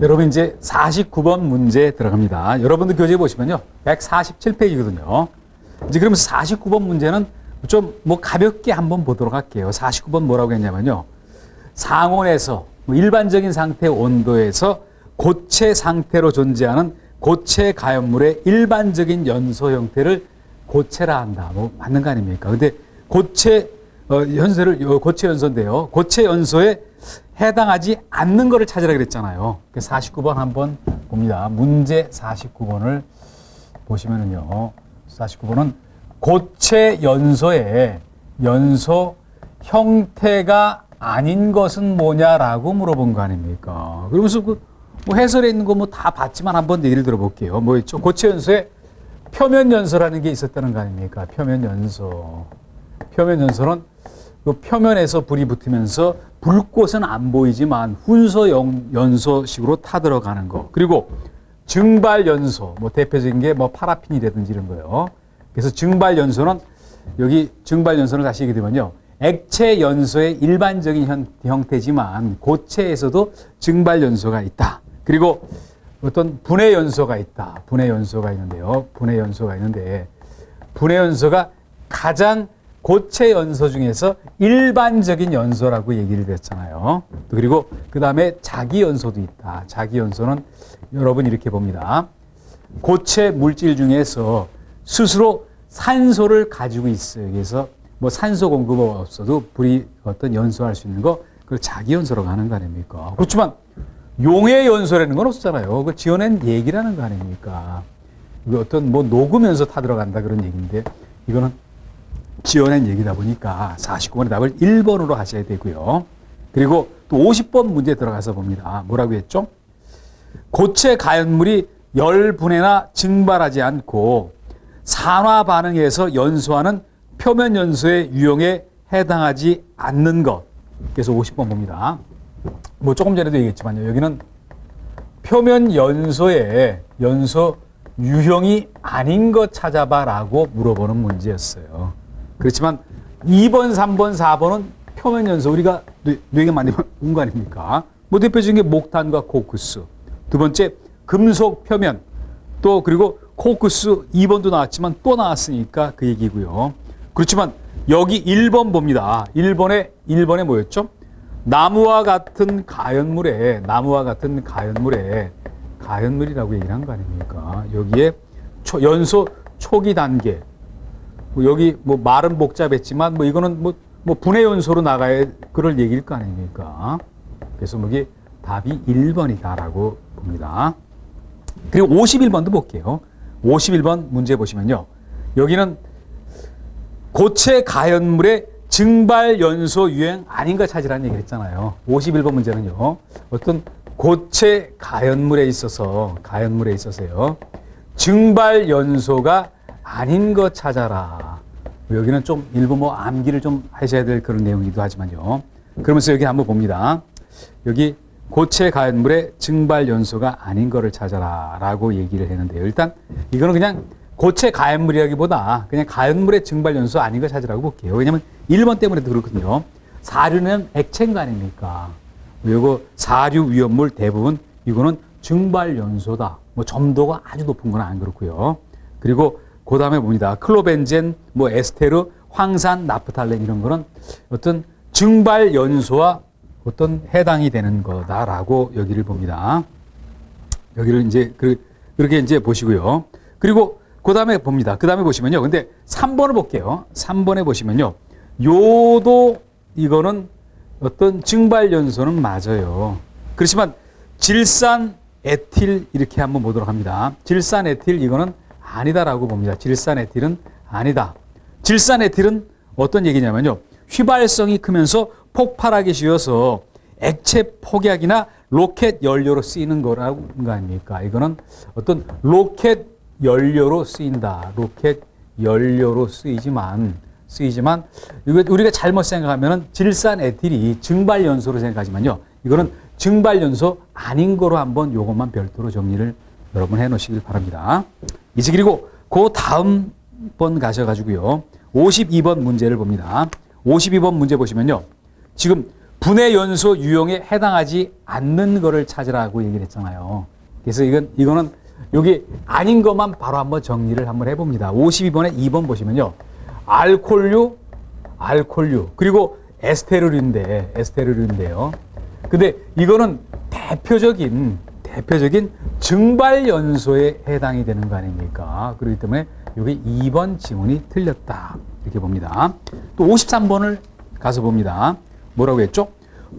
여러분 이제 49번 문제 들어갑니다. 여러분들 교재 보시면요. 147페이지거든요. 이제 그러면서 49번 문제는 좀 뭐 가볍게 한번 보도록 할게요. 49번 뭐라고 했냐면요. 상온에서 일반적인 상태 온도에서 고체 상태로 존재하는 고체 가연물의 일반적인 연소 형태를 고체라 한다. 뭐 맞는 거 아닙니까? 근데 고체 고체 연소인데요. 고체 연소에 해당하지 않는 거를 찾으라 그랬잖아요. 49번 한번 봅니다. 문제 49번을 보시면은요. 49번은 고체 연소의 연소 형태가 아닌 것은 뭐냐라고 물어본 거 아닙니까? 그러면서 뭐 해설에 있는 거 뭐 다 봤지만 한번 예를 들어 볼게요. 뭐 있죠? 고체 연소에 표면 연소라는 게 있었다는 거 아닙니까? 표면 연소. 표면 연소는 그 표면에서 불이 붙으면서 불꽃은 안 보이지만 훈소 연소식으로 타들어가는 거. 그리고 증발 연소. 뭐 대표적인 게 뭐 파라핀이라든지 이런 거요. 그래서 증발 연소는 여기 증발 연소를 다시 얘기해 드리면요. 액체 연소의 일반적인 형태지만 고체에서도 증발 연소가 있다. 그리고 어떤 분해 연소가 있다. 분해 연소가 있는데요. 분해 연소가 있는데 분해 연소가 가장 고체 연소 중에서 일반적인 연소라고 얘기를 했잖아요. 그리고 그 다음에 자기 연소도 있다. 자기 연소는 여러분 이렇게 봅니다. 고체 물질 중에서 스스로 산소를 가지고 있어요. 그래서 뭐 산소 공급 없어도 불이 어떤 연소할 수 있는 거 그걸 자기 연소라고 하는 거 아닙니까? 그렇지만 용해 연소라는 건 없잖아요. 그걸 지어낸 얘기라는 거 아닙니까? 이거 어떤 뭐 녹으면서 타들어간다 그런 얘기인데 이거는 지어낸 얘기다 보니까 49번의 답을 1번으로 하셔야 되고요. 그리고 또 50번 문제 들어가서 봅니다. 뭐라고 했죠? 고체 가연물이 열분해나 증발하지 않고 산화 반응에서 연소하는 표면 연소의 유형에 해당하지 않는 것. 그래서 50번 봅니다. 뭐 조금 전에도 얘기했지만요. 여기는 표면 연소의 연소 유형이 아닌 것 찾아봐라고 물어보는 문제였어요. 그렇지만 2번, 3번, 4번은 표면 연소 우리가 뇌가 많이 본 거 아닙니까? 뭐 대표적인 게 목탄과 코크스. 두 번째 금속 표면. 또 그리고 코크스 2번도 나왔지만 또 나왔으니까 그 얘기고요. 그렇지만 여기 1번 봅니다. 1번에 뭐였죠? 나무와 같은 가연물에 가연물이라고 얘기를 한 거 아닙니까? 여기에 연소 초기 단계. 여기 뭐 말은 복잡했지만 뭐 이거는 뭐 분해 연소로 나가야 그럴 얘기일 거 아닙니까? 그래서 여기 답이 1번이다라고 봅니다. 그리고 51번도 볼게요. 51번 문제 보시면요. 여기는 고체 가연물의 증발 연소 유형 아닌 거 찾으라는 얘기를 했잖아요. 51번 문제는요. 어떤 고체 가연물에 있어서요. 증발 연소가 아닌 거 찾아라. 여기는 좀 일부 뭐 암기를 좀 하셔야 될 그런 내용이기도 하지만요. 그러면서 여기 한번 봅니다. 여기 고체 가연물의 증발 연소가 아닌 거를 찾아라 라고 얘기를 했는데요. 일단 이거는 그냥 고체 가연물이라기보다 그냥 가연물의 증발 연소 아닌 거 찾으라고 볼게요. 왜냐면 1번 때문에도 그렇거든요. 사류는 액체인 거 아닙니까? 요거 사류 위험물 대부분 이거는 증발 연소다. 뭐 점도가 아주 높은 건 안 그렇고요. 그리고 그 다음에 봅니다. 클로벤젠, 뭐 에스테르, 황산, 나프탈렌 이런 거는 어떤 증발 연소와 어떤 해당이 되는 거다라고 여기를 봅니다. 여기를 이제 그렇게 이제 보시고요. 그리고 그 다음에 봅니다. 그 다음에 보시면요. 근데 3번을 볼게요. 3번에 보시면요. 요도 이거는 어떤 증발 연소는 맞아요. 그렇지만 질산 에틸 이렇게 한번 보도록 합니다. 질산 에틸 이거는 아니다라고 봅니다. 질산 에틸은 아니다. 질산 에틸은 어떤 얘기냐면요. 휘발성이 크면서 폭발하기 쉬워서 액체 폭약이나 로켓 연료로 쓰이는 거라고 거 아닙니까? 이거는 어떤 로켓 연료로 쓰인다. 로켓 연료로 쓰이지만 이거 우리가 잘못 생각하면은 질산 에틸이 증발 연소로 생각하지만요. 이거는 증발 연소 아닌 거로 한번 요것만 별도로 정리를 여러분 해 놓으시길 바랍니다. 이제 그리고 그 다음 번 가셔가지고요. 52번 문제를 봅니다. 52번 문제 보시면요. 지금 분해 연소 유형에 해당하지 않는 거를 찾으라고 얘기를 했잖아요. 그래서 이거는 여기 아닌 것만 바로 한번 정리를 한번 해봅니다. 52번에 2번 보시면요. 알코올류, 그리고 에스테르류인데요. 근데 이거는 대표적인 증발 연소에 해당이 되는 거 아닙니까? 그렇기 때문에 여기 2번 지문이 틀렸다. 이렇게 봅니다. 또 53번을 가서 봅니다. 뭐라고 했죠?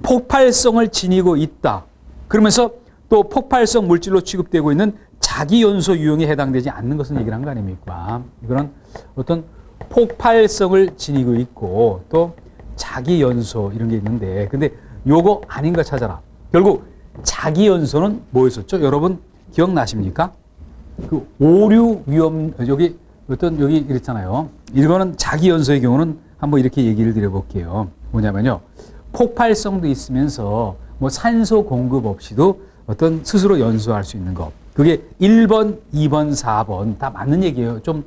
폭발성을 지니고 있다. 그러면서 또 폭발성 물질로 취급되고 있는 자기연소 유형에 해당되지 않는 것은 얘기를 한 거 아닙니까? 이거는 어떤 폭발성을 지니고 있고 또 자기연소 이런 게 있는데 근데 요거 아닌 거 찾아라. 결국 자기연소는 뭐였었죠? 여러분 기억나십니까? 그 오류 위험 여기 이랬잖아요. 이거는 자기연소의 경우는 한번 이렇게 얘기를 드려볼게요. 뭐냐면요. 폭발성도 있으면서 뭐 산소 공급 없이도 어떤 스스로 연소할 수 있는 거. 그게 1번, 2번, 4번 다 맞는 얘기예요. 좀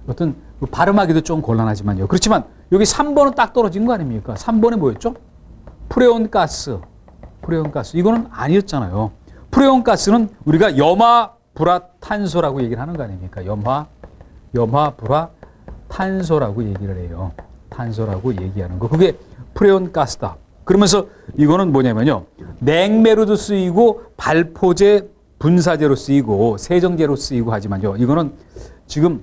어떤 발음하기도 좀 곤란하지만요. 그렇지만 여기 3번은 딱 떨어진 거 아닙니까? 3번에 뭐였죠? 프레온가스. 이거는 아니었잖아요. 프레온가스는 우리가 염화불화탄소라고 얘기를 하는 거 아닙니까? 염화불화탄소라고 얘기를 해요. 탄소라고 얘기하는 거. 그게 프레온가스다. 그러면서 이거는 뭐냐면요. 냉매로도 쓰이고 발포제 분사제로 쓰이고 세정제로 쓰이고 하지만요. 이거는 지금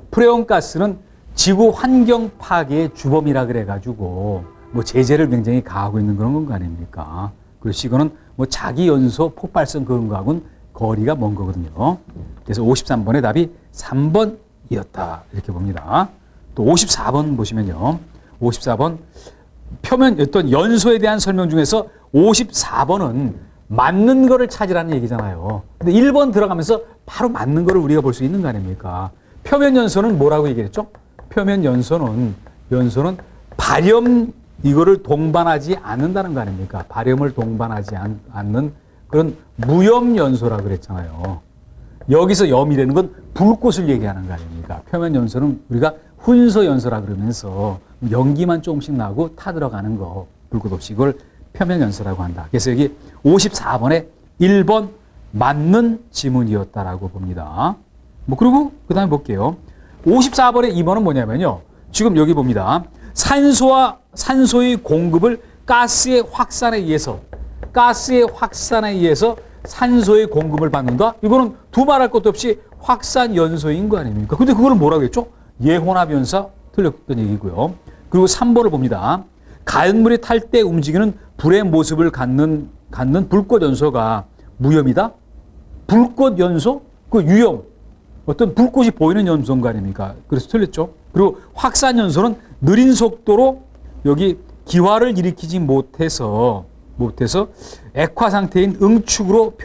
프레온가스는 지구 환경 파괴의 주범이라 그래가지고 뭐 제재를 굉장히 가하고 있는 그런 거 아닙니까? 그래서 이거는 뭐 자기 연소 폭발성 그런 거하고는 거리가 먼 거거든요. 그래서 53번의 답이 3번이었다. 이렇게 봅니다. 또 54번 보시면요. 54번 표면 어떤 연소에 대한 설명 중에서 54번은 맞는 거를 찾으라는 얘기잖아요. 근데 1번 들어가면서 바로 맞는 거를 우리가 볼 수 있는 거 아닙니까? 표면 연소는 뭐라고 얘기했죠? 표면 연소는 발염 이거를 동반하지 않는다는 거 아닙니까? 발염을 동반하지 않는 그런 무염 연소라 그랬잖아요. 여기서 염이라는 건 불꽃을 얘기하는 거 아닙니까? 표면 연소는 우리가 훈소 연소라 그러면서 연기만 조금씩 나고 타들어가는 거 불꽃 없이 이걸 표면 연소라고 한다. 그래서 여기 54번에 1번 맞는 지문이었다라고 봅니다. 뭐 그리고 그다음에 볼게요. 54번에 2번은 뭐냐면요. 지금 여기 봅니다. 산소의 공급을 가스의 확산에 의해서 산소의 공급을 받는다? 이거는 두말할 것도 없이 확산 연소인 거 아닙니까? 근데 그거를 뭐라고 했죠? 예혼합 연사 틀렸던 얘기고요. 그리고 3번을 봅니다. 가연물이 탈 때 움직이는 불의 모습을 갖는 불꽃 연소가 무염이다? 불꽃 연소? 그 유형. 어떤 불꽃이 보이는 연소인 거 아닙니까? 그래서 틀렸죠. 그리고 확산 연소는 느린 속도로 여기 기화를 일으키지 못해서 액화 상태인 응축으로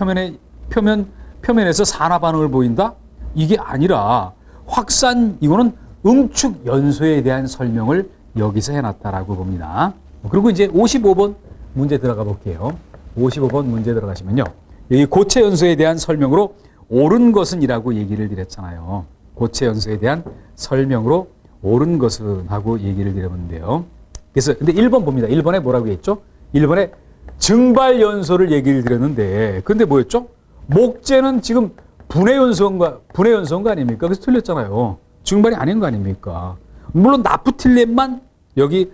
표면에서 산화 반응을 보인다? 이게 아니라 확산, 이거는 응축 연소에 대한 설명을 여기서 해놨다라고 봅니다. 그리고 이제 55번 문제 들어가 볼게요. 55번 문제 들어가시면요. 여기 고체 연소에 대한 설명으로 옳은 것은 이라고 얘기를 드렸잖아요. 고체 연소에 대한 설명으로 옳은 것은 하고 얘기를 드렸는데요. 그래서 근데 1번 봅니다. 1번에 뭐라고 했죠? 1번에 증발 연소를 얘기를 드렸는데 근데 뭐였죠? 목재는 지금 분해 연소인가 아닙니까? 그래서 틀렸잖아요. 증발이 아닌 거 아닙니까? 물론 나프틸렌만 여기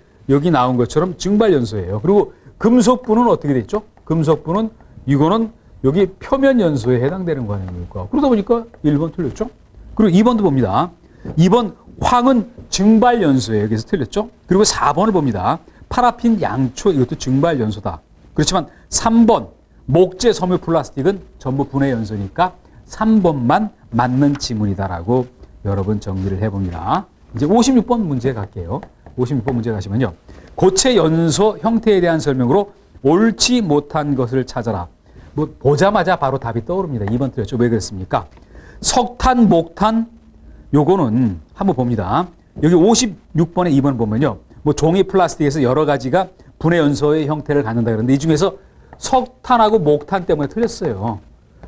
나온 것처럼 증발 연소예요. 그리고 금속분은 어떻게 됐죠? 금속분은 이거는 여기 표면 연소에 해당되는 거 아닙니까? 그러다 보니까 1번 틀렸죠? 그리고 2번도 봅니다. 2번 황은 증발 연소예요. 그래서 틀렸죠? 그리고 4번을 봅니다. 파라핀 양초 이것도 증발 연소다. 그렇지만 3번 목재 섬유 플라스틱은 전부 분해 연소니까 3번만 맞는 지문이다라고 여러분 정리를 해봅니다. 이제 56번 문제 갈게요. 56번 문제 가시면요. 고체 연소 형태에 대한 설명으로 옳지 못한 것을 찾아라. 뭐 보자마자 바로 답이 떠오릅니다. 2번 틀렸죠. 왜 그랬습니까? 석탄, 목탄 요거는 한번 봅니다. 여기 56번에 2번 보면요. 뭐 종이 플라스틱에서 여러 가지가 분해 연소의 형태를 갖는다 그러는데 이 중에서 석탄하고 목탄 때문에 틀렸어요.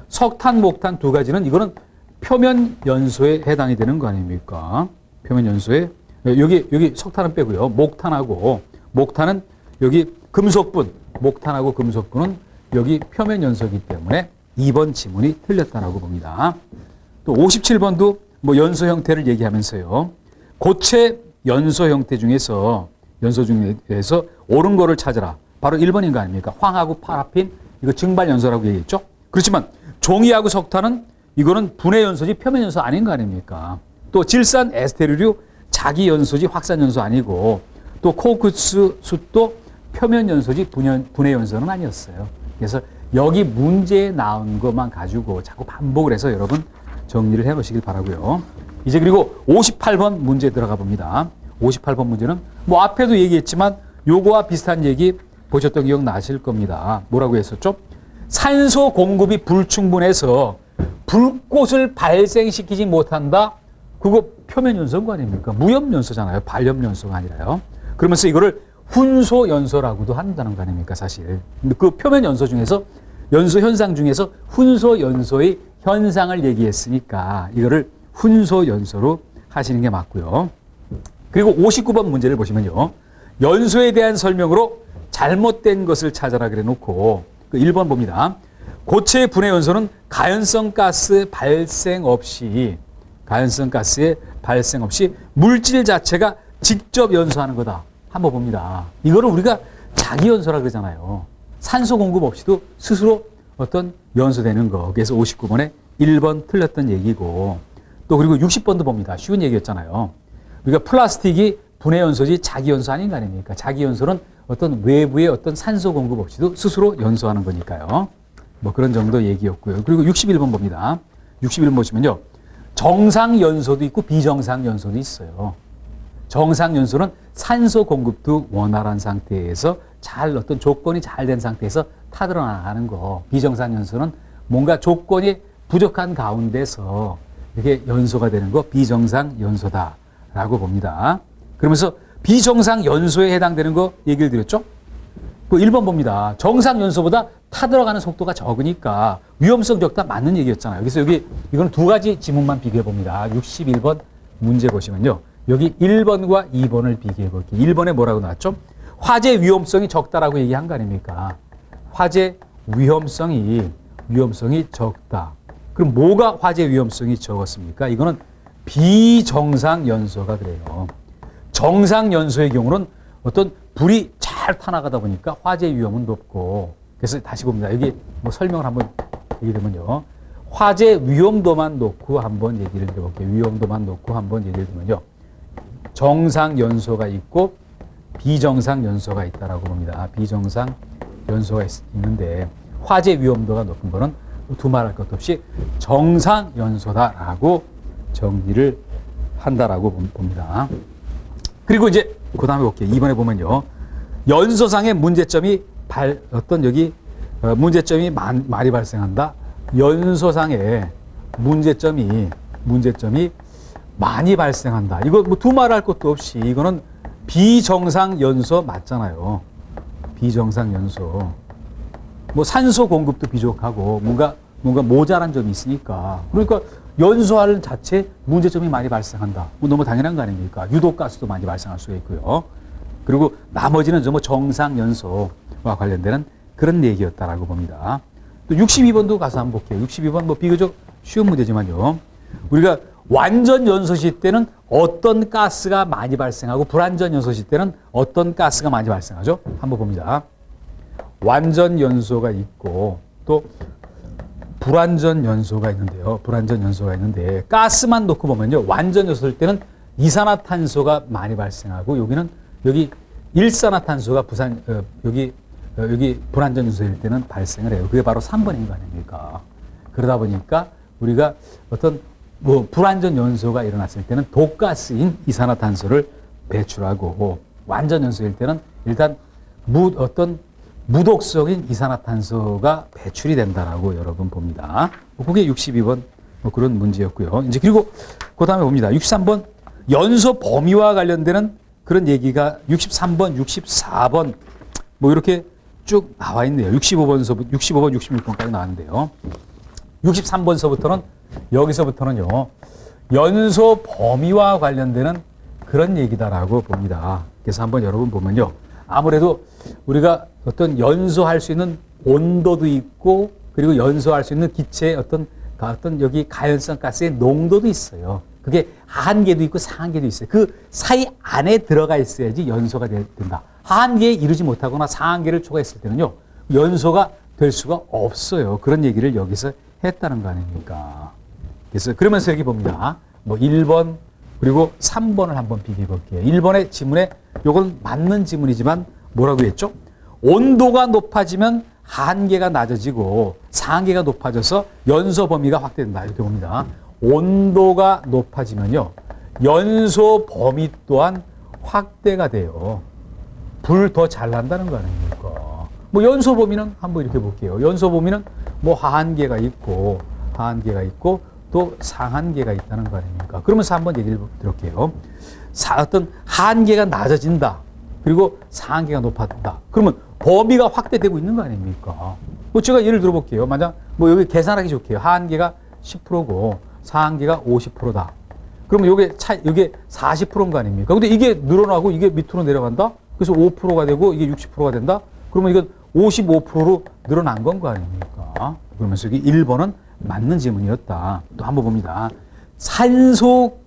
석탄, 목탄 두 가지는 이거는 표면 연소에 해당이 되는 거 아닙니까? 표면 연소에 여기 석탄은 빼고요. 목탄은 여기 금속분, 목탄하고 금속분은 여기 표면 연소이기 때문에 2번 지문이 틀렸다라고 봅니다. 또 57번도 뭐 연소 형태를 얘기하면서요. 고체 연소 형태 중에서 옳은 거를 찾아라. 바로 1번인 거 아닙니까? 황하고 파라핀 이거 증발 연소라고 얘기했죠. 그렇지만 종이하고 석탄은 이거는 분해 연소지 표면 연소 아닌 거 아닙니까? 또 질산 에스테르류 자기 연소지 확산 연소 아니고 또 코크스 숯도 표면 연소지 분해 연소는 아니었어요. 그래서 여기 문제에 나온 것만 가지고 자꾸 반복을 해서 여러분 정리를 해 놓으시길 바라고요. 이제 그리고 58번 문제 들어가 봅니다. 58번 문제는 뭐 앞에도 얘기했지만 요거와 비슷한 얘기 보셨던 기억 나실 겁니다. 뭐라고 했었죠? 산소 공급이 불충분해서 불꽃을 발생시키지 못한다. 그거 표면 연소인 거 아닙니까? 무염 연소잖아요. 발염 연소가 아니라요. 그러면서 이거를 훈소 연소라고도 한다는 거 아닙니까, 사실. 근데 그 표면 연소 중에서 연소 현상 중에서 훈소 연소의 현상을 얘기했으니까 이거를 훈소 연소로 하시는 게 맞고요. 그리고 59번 문제를 보시면요. 연소에 대한 설명으로 잘못된 것을 찾아라 그래 놓고 그 1번 봅니다. 고체 분해 연소는 가연성 가스의 발생 없이 물질 자체가 직접 연소하는 거다. 한번 봅니다. 이거를 우리가 자기 연소라 그러잖아요. 산소 공급 없이도 스스로 어떤 연소되는 거. 그래서 59번에 1번 틀렸던 얘기고 또 그리고 60번도 봅니다. 쉬운 얘기였잖아요. 우리가 플라스틱이 분해 연소지 자기 연소 아닌 거 아닙니까? 자기 연소는 어떤 외부의 어떤 산소 공급 없이도 스스로 연소하는 거니까요. 뭐 그런 정도 얘기였고요. 그리고 61번 봅니다. 61번 보시면요. 정상 연소도 있고 비정상 연소도 있어요. 정상 연소는 산소 공급도 원활한 상태에서 잘 어떤 조건이 잘 된 상태에서 타들어 나가는 거. 비정상 연소는 뭔가 조건이 부족한 가운데서 이렇게 연소가 되는 거 비정상 연소다라고 봅니다. 그러면서 비정상 연소에 해당되는 거 얘기를 드렸죠? 그 1번 봅니다. 정상 연소보다 타들어가는 속도가 적으니까 위험성 적다 맞는 얘기였잖아요. 그래서 여기 이건 두 가지 지문만 비교해 봅니다. 61번 문제 보시면요. 여기 1번과 2번을 비교해 볼게요. 1번에 뭐라고 나왔죠? 화재 위험성이 적다라고 얘기한 거 아닙니까? 화재 위험성이 적다. 그럼 뭐가 화재 위험성이 적었습니까? 이거는 비정상 연소가 그래요. 정상 연소의 경우는 어떤 불이 잘 타나가다 보니까 화재 위험은 높고 그래서 다시 봅니다. 여기 뭐 설명을 한번 얘기하면요. 화재 위험도만 놓고 한번 얘기를 드려볼게요. 위험도만 놓고 한번 얘기를 드리면요. 정상 연소가 있고 비정상 연소가 있다라고 봅니다. 비정상 연소가 있는데 화재 위험도가 높은 거는 두말할 것도 없이 정상 연소다라고 정리를 한다라고 봅니다. 그리고 이제 그 다음에 볼게요. 2번에 보면요. 연소상의 문제점이 문제점이 많이 발생한다. 연소상의 문제점이 많이 발생한다. 이거 뭐 두말할 것도 없이 이거는 비정상 연소 맞잖아요. 비정상 연소. 뭐 산소 공급도 부족하고 뭔가 모자란 점이 있으니까. 그러니까 연소하는 자체 문제점이 많이 발생한다. 뭐 너무 당연한 거 아닙니까? 유독가스도 많이 발생할 수가 있고요. 그리고 나머지는 뭐 정상 연소와 관련되는 그런 얘기였다라고 봅니다. 또 62번도 가서 한번 볼게요. 62번 뭐 비교적 쉬운 문제지만요. 우리가 완전 연소시 때는 어떤 가스가 많이 발생하고 불완전 연소시 때는 어떤 가스가 많이 발생하죠? 한번 봅니다. 완전 연소가 있고 또 불완전 연소가 있는데요. 불완전 연소가 있는데 가스만 놓고 보면요. 완전 연소일 때는 이산화탄소가 많이 발생하고 여기 일산화탄소가 여기 불완전 연소일 때는 발생을 해요. 그게 바로 3번인 거 아닙니까? 그러다 보니까 우리가 어떤 뭐 불완전 연소가 일어났을 때는 독가스인 이산화탄소를 배출하고 완전 연소일 때는 일단 어떤 무독성인 이산화탄소가 배출이 된다라고 여러분 봅니다. 그게 62번 뭐 그런 문제였고요. 이제 그리고 그 다음에 봅니다. 63번 연소 범위와 관련되는 그런 얘기가 63번, 64번 뭐 이렇게 쭉 나와 있네요. 65번, 66번까지 나왔는데요. 63번서부터는 여기서부터는요. 연소 범위와 관련되는 그런 얘기다라고 봅니다. 그래서 한번 여러분 보면요. 아무래도 우리가 어떤 연소할 수 있는 온도도 있고 그리고 연소할 수 있는 기체의 어떤 여기 가연성 가스의 농도도 있어요. 그게 하한계도 있고 상한계도 있어요. 그 사이 안에 들어가 있어야지 연소가 된다. 하한계에 이르지 못하거나 상한계를 초과했을 때는요, 연소가 될 수가 없어요. 그런 얘기를 여기서 했다는 거 아닙니까? 그래서 그러면서 여기 봅니다. 뭐 1번 그리고 3번을 한번 비교해 볼게요. 1번의 지문에 요건 맞는 지문이지만 뭐라고 했죠? 온도가 높아지면 하한계가 낮아지고 상한계가 높아져서 연소 범위가 확대된다. 이렇게 봅니다. 온도가 높아지면요, 연소 범위 또한 확대가 돼요. 불 더 잘 난다는 거 아닙니까? 뭐 연소 범위는 한번 이렇게 볼게요. 연소 범위는 뭐 하한계가 있고 또 상한계가 있다는 거 아닙니까? 그러면서 한번 얘기를 들을게요. 어떤 하한계가 낮아진다. 그리고 상한계가 높아진다. 그러면 범위가 확대되고 있는 거 아닙니까? 뭐 제가 예를 들어볼게요. 만약 뭐 여기 계산하기 좋게요. 하한계가 10%고 상한계가 50%다. 그러면 이게 40%인 거 아닙니까? 근데 이게 늘어나고 이게 밑으로 내려간다? 그래서 5%가 되고 이게 60%가 된다? 그러면 이건 55%로 늘어난 건 거 아닙니까? 그러면서 여기 1번은 맞는 질문이었다. 또 한번 봅니다. 산소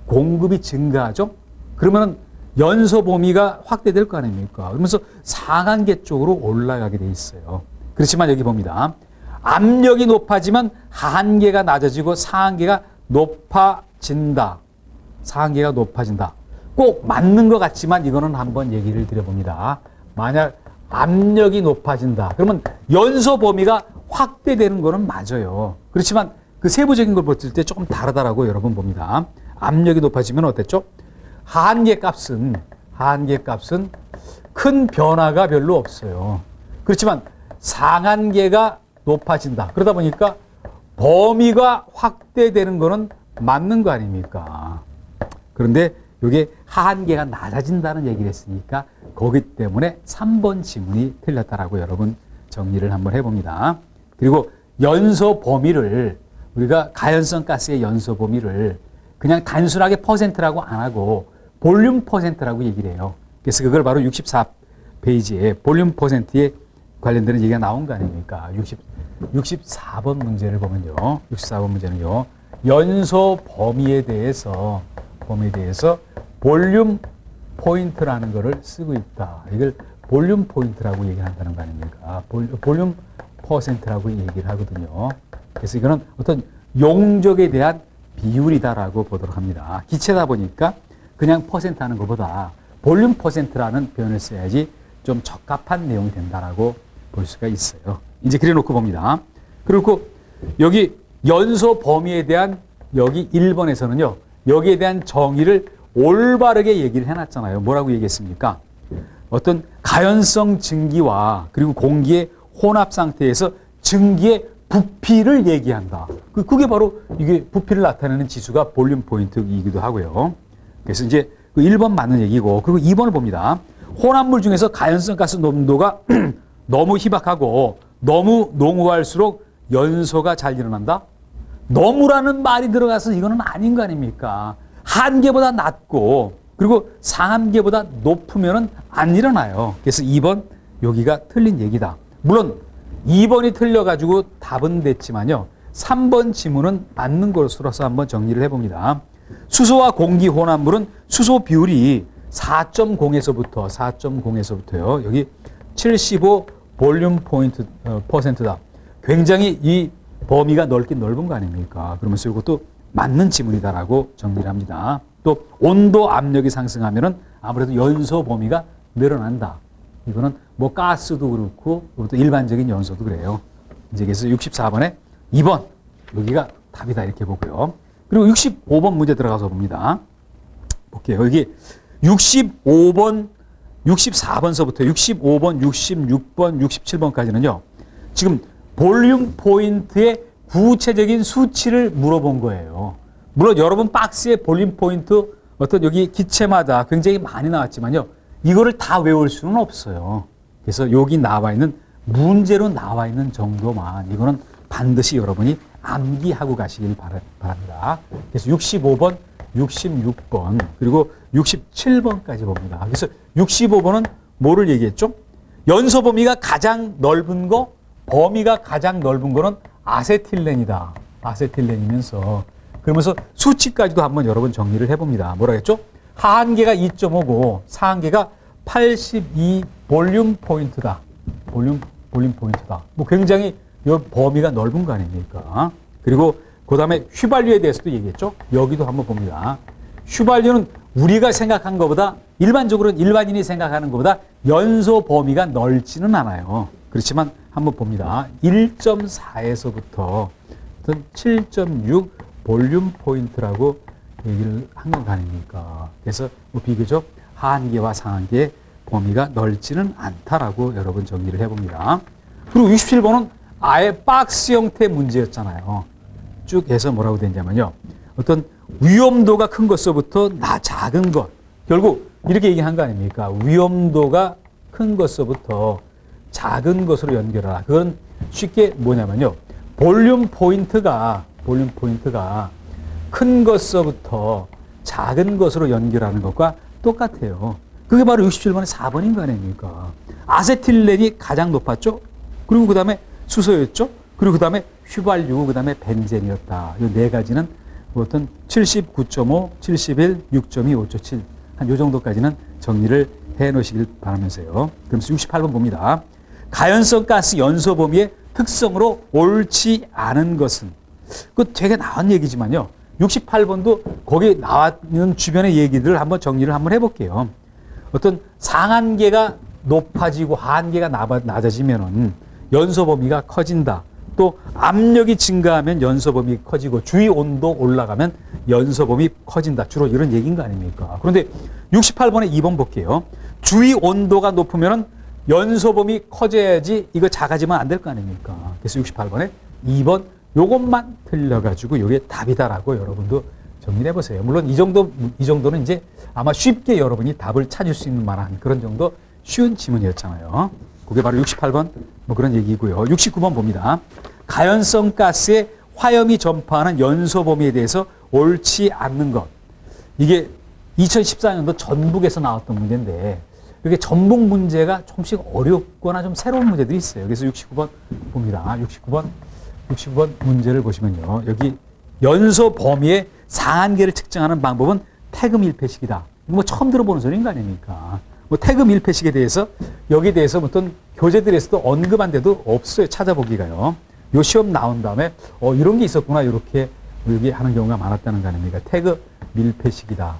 공급이 증가하죠? 그러면 연소 범위가 확대될 거 아닙니까? 그러면서 상한계 쪽으로 올라가게 돼 있어요. 그렇지만 여기 봅니다. 압력이 높아지면 하한계가 낮아지고 상한계가 높아진다. 상한계가 높아진다. 꼭 맞는 것 같지만 이거는 한번 얘기를 드려봅니다. 만약 압력이 높아진다. 그러면 연소 범위가 확대되는 거는 맞아요. 그렇지만 그 세부적인 걸 봤을 때 조금 다르다라고 여러분 봅니다. 압력이 높아지면 어땠죠? 하한계 값은 큰 변화가 별로 없어요. 그렇지만 상한계가 높아진다. 그러다 보니까 범위가 확대되는 거는 맞는 거 아닙니까? 그런데 이게 하한계가 낮아진다는 얘기를 했으니까 거기 때문에 3번 지문이 틀렸다라고 여러분 정리를 한번 해봅니다. 그리고 연소 범위를 우리가 가연성 가스의 연소 범위를 그냥 단순하게 퍼센트라고 안 하고 볼륨 퍼센트라고 얘기를 해요. 그래서 그걸 바로 64페이지에 볼륨 퍼센트에 관련되는 얘기가 나온 거 아닙니까? 64번 문제를 보면요. 64번 문제는요. 연소 범위에 대해서 볼륨 포인트라는 거를 쓰고 있다. 이걸 볼륨 포인트라고 얘기한다는 거 아닙니까? 볼륨 퍼센트라고 얘기를 하거든요. 그래서 이거는 어떤 용적에 대한 비율이다라고 보도록 합니다. 기체다 보니까 그냥 퍼센트 하는 것보다 볼륨 퍼센트라는 표현을 써야지 좀 적합한 내용이 된다라고 볼 수가 있어요. 이제 그래놓고 봅니다. 그리고 여기 연소 범위에 대한 여기 1번에서는요. 여기에 대한 정의를 올바르게 얘기를 해놨잖아요. 뭐라고 얘기했습니까? 어떤 가연성 증기와 그리고 공기의 혼합 상태에서 증기의 부피를 얘기한다. 그게 바로 이게 부피를 나타내는 지수가 볼륨 포인트이기도 하고요. 그래서 이제 그 1번 맞는 얘기고, 그리고 2번을 봅니다. 혼합물 중에서 가연성 가스 농도가 너무 희박하고 너무 농후할수록 연소가 잘 일어난다? 너무라는 말이 들어가서 이거는 아닌 거 아닙니까? 한계보다 낮고 그리고 상한계보다 높으면은 안 일어나요. 그래서 2번 여기가 틀린 얘기다. 물론 2번이 틀려가지고 답은 됐지만요. 3번 지문은 맞는 것으로서 한번 정리를 해봅니다. 수소와 공기 혼합물은 수소 비율이 4.0에서부터요. 여기 75 볼륨 포인트 퍼센트다. 굉장히 이 범위가 넓긴 넓은 거 아닙니까? 그러면서 이것도 맞는 지문이다라고 정리를 합니다. 또 온도 압력이 상승하면은 아무래도 연소 범위가 늘어난다. 이거는 뭐 가스도 그렇고 또 일반적인 연소도 그래요. 이제 그래서 64번에 2번 여기가 답이다 이렇게 보고요. 그리고 65번 문제 들어가서 봅니다. 볼게요. 여기 65번, 64번서부터 65번, 66번, 67번까지는요. 지금 볼륨 포인트의 구체적인 수치를 물어본 거예요. 물론 여러분 박스에 볼륨 포인트 어떤 여기 기체마다 굉장히 많이 나왔지만요. 이거를 다 외울 수는 없어요. 그래서 여기 나와 있는 문제로 나와 있는 정도만 이거는 반드시 여러분이 암기하고 가시길 바랍니다. 그래서 65번, 66번 그리고 67번까지 봅니다. 그래서 65번은 뭐를 얘기했죠? 연소 범위가 가장 넓은 거, 범위가 가장 넓은 거는 아세틸렌이다. 아세틸렌이면서 그러면서 수치까지도 한번 여러 번 정리를 해봅니다. 뭐라 했죠? 하한계가 2.5고 상한계가 82 볼륨 포인트다. 볼륨 포인트다. 뭐 굉장히 이 범위가 넓은 거 아닙니까? 그리고 그 다음에 휘발유에 대해서도 얘기했죠. 여기도 한번 봅니다. 휘발유는 우리가 생각한 것보다 일반적으로는 일반인이 생각하는 것보다 연소 범위가 넓지는 않아요. 그렇지만 한번 봅니다. 1.4에서부터 7.6 볼륨 포인트라고 얘기를 한 건 아닙니까? 그래서 뭐 비교적 하한계와 상한계의 범위가 넓지는 않다라고 여러분 정리를 해봅니다. 그리고 67번은 아예 박스 형태 문제였잖아요. 쭉 해서 뭐라고 되냐면요. 어떤 위험도가 큰 것서부터 작은 것. 결국 이렇게 얘기한 거 아닙니까? 위험도가 큰 것서부터 작은 것으로 연결하라. 그건 쉽게 뭐냐면요. 볼륨 포인트가 큰 것서부터 작은 것으로 연결하는 것과 똑같아요. 그게 바로 67번의 4번인 거 아닙니까? 아세틸렌이 가장 높았죠? 그리고 그 다음에 수소였죠? 그리고 그 다음에 휘발유, 그 다음에 벤젠이었다. 이 네 가지는 어떤 79.5, 71, 6.2, 5.7. 한 요 정도까지는 정리를 해 놓으시길 바라면서요. 그러면서 68번 봅니다. 가연성 가스 연소 범위의 특성으로 옳지 않은 것은. 그거 되게 나온 얘기지만요. 68번도 거기 나왔는 주변의 얘기들을 한번 정리를 한번 해볼게요. 어떤 상한계가 높아지고 하한계가 낮아지면은 연소 범위가 커진다. 또 압력이 증가하면 연소 범위 커지고 주위 온도 올라가면 연소 범위 커진다. 주로 이런 얘기인 거 아닙니까? 그런데 68번에 2번 볼게요. 주위 온도가 높으면 연소 범위 커져야지 이거 작아지면 안 될 거 아닙니까? 그래서 68번에 2번 요것만 틀려가지고 이게 답이다라고 여러분도 정리해 보세요. 물론 이 정도는 이제 아마 쉽게 여러분이 답을 찾을 수 있는 만한 그런 정도 쉬운 지문이었잖아요. 그게 바로 68번 뭐 그런 얘기고요. 69번 봅니다. 가연성 가스의 화염이 전파하는 연소 범위에 대해서 옳지 않는 것. 이게 2014년도 전북에서 나왔던 문제인데 이게 전북 문제가 조금씩 어렵거나 좀 새로운 문제들이 있어요. 그래서 69번 봅니다. 69번 문제를 보시면요. 여기 연소 범위의 상한계를 측정하는 방법은 태그 밀폐식이다. 이거 뭐 처음 들어보는 소리인 거 아닙니까? 뭐 태그 밀폐식에 대해서 여기에 대해서 어떤 교재들에서도 언급한 데도 없어요. 찾아보기가요. 요 시험 나온 다음에 이런 게 있었구나 이렇게 여기 하는 경우가 많았다는 거 아닙니까? 태그 밀폐식이다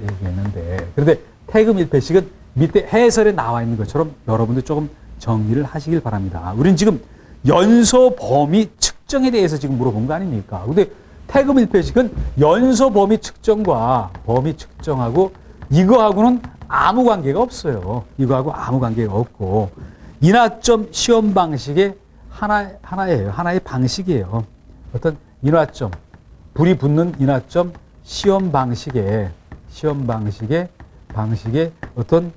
얘기했는데 그런데 태그 밀폐식은 밑에 해설에 나와 있는 것처럼 여러분들 조금 정리를 하시길 바랍니다. 우리는 지금 연소 범위 측정에 대해서 지금 물어본 거 아닙니까? 근데 태그 밀폐식은 연소 범위 측정과 범위 측정하고 이거하고는 아무 관계가 없어요. 이거하고 아무 관계가 없고 인화점 시험 방식의 하나예요. 하나의 방식이에요. 어떤 인화점, 불이 붙는 인화점 시험 방식의 어떤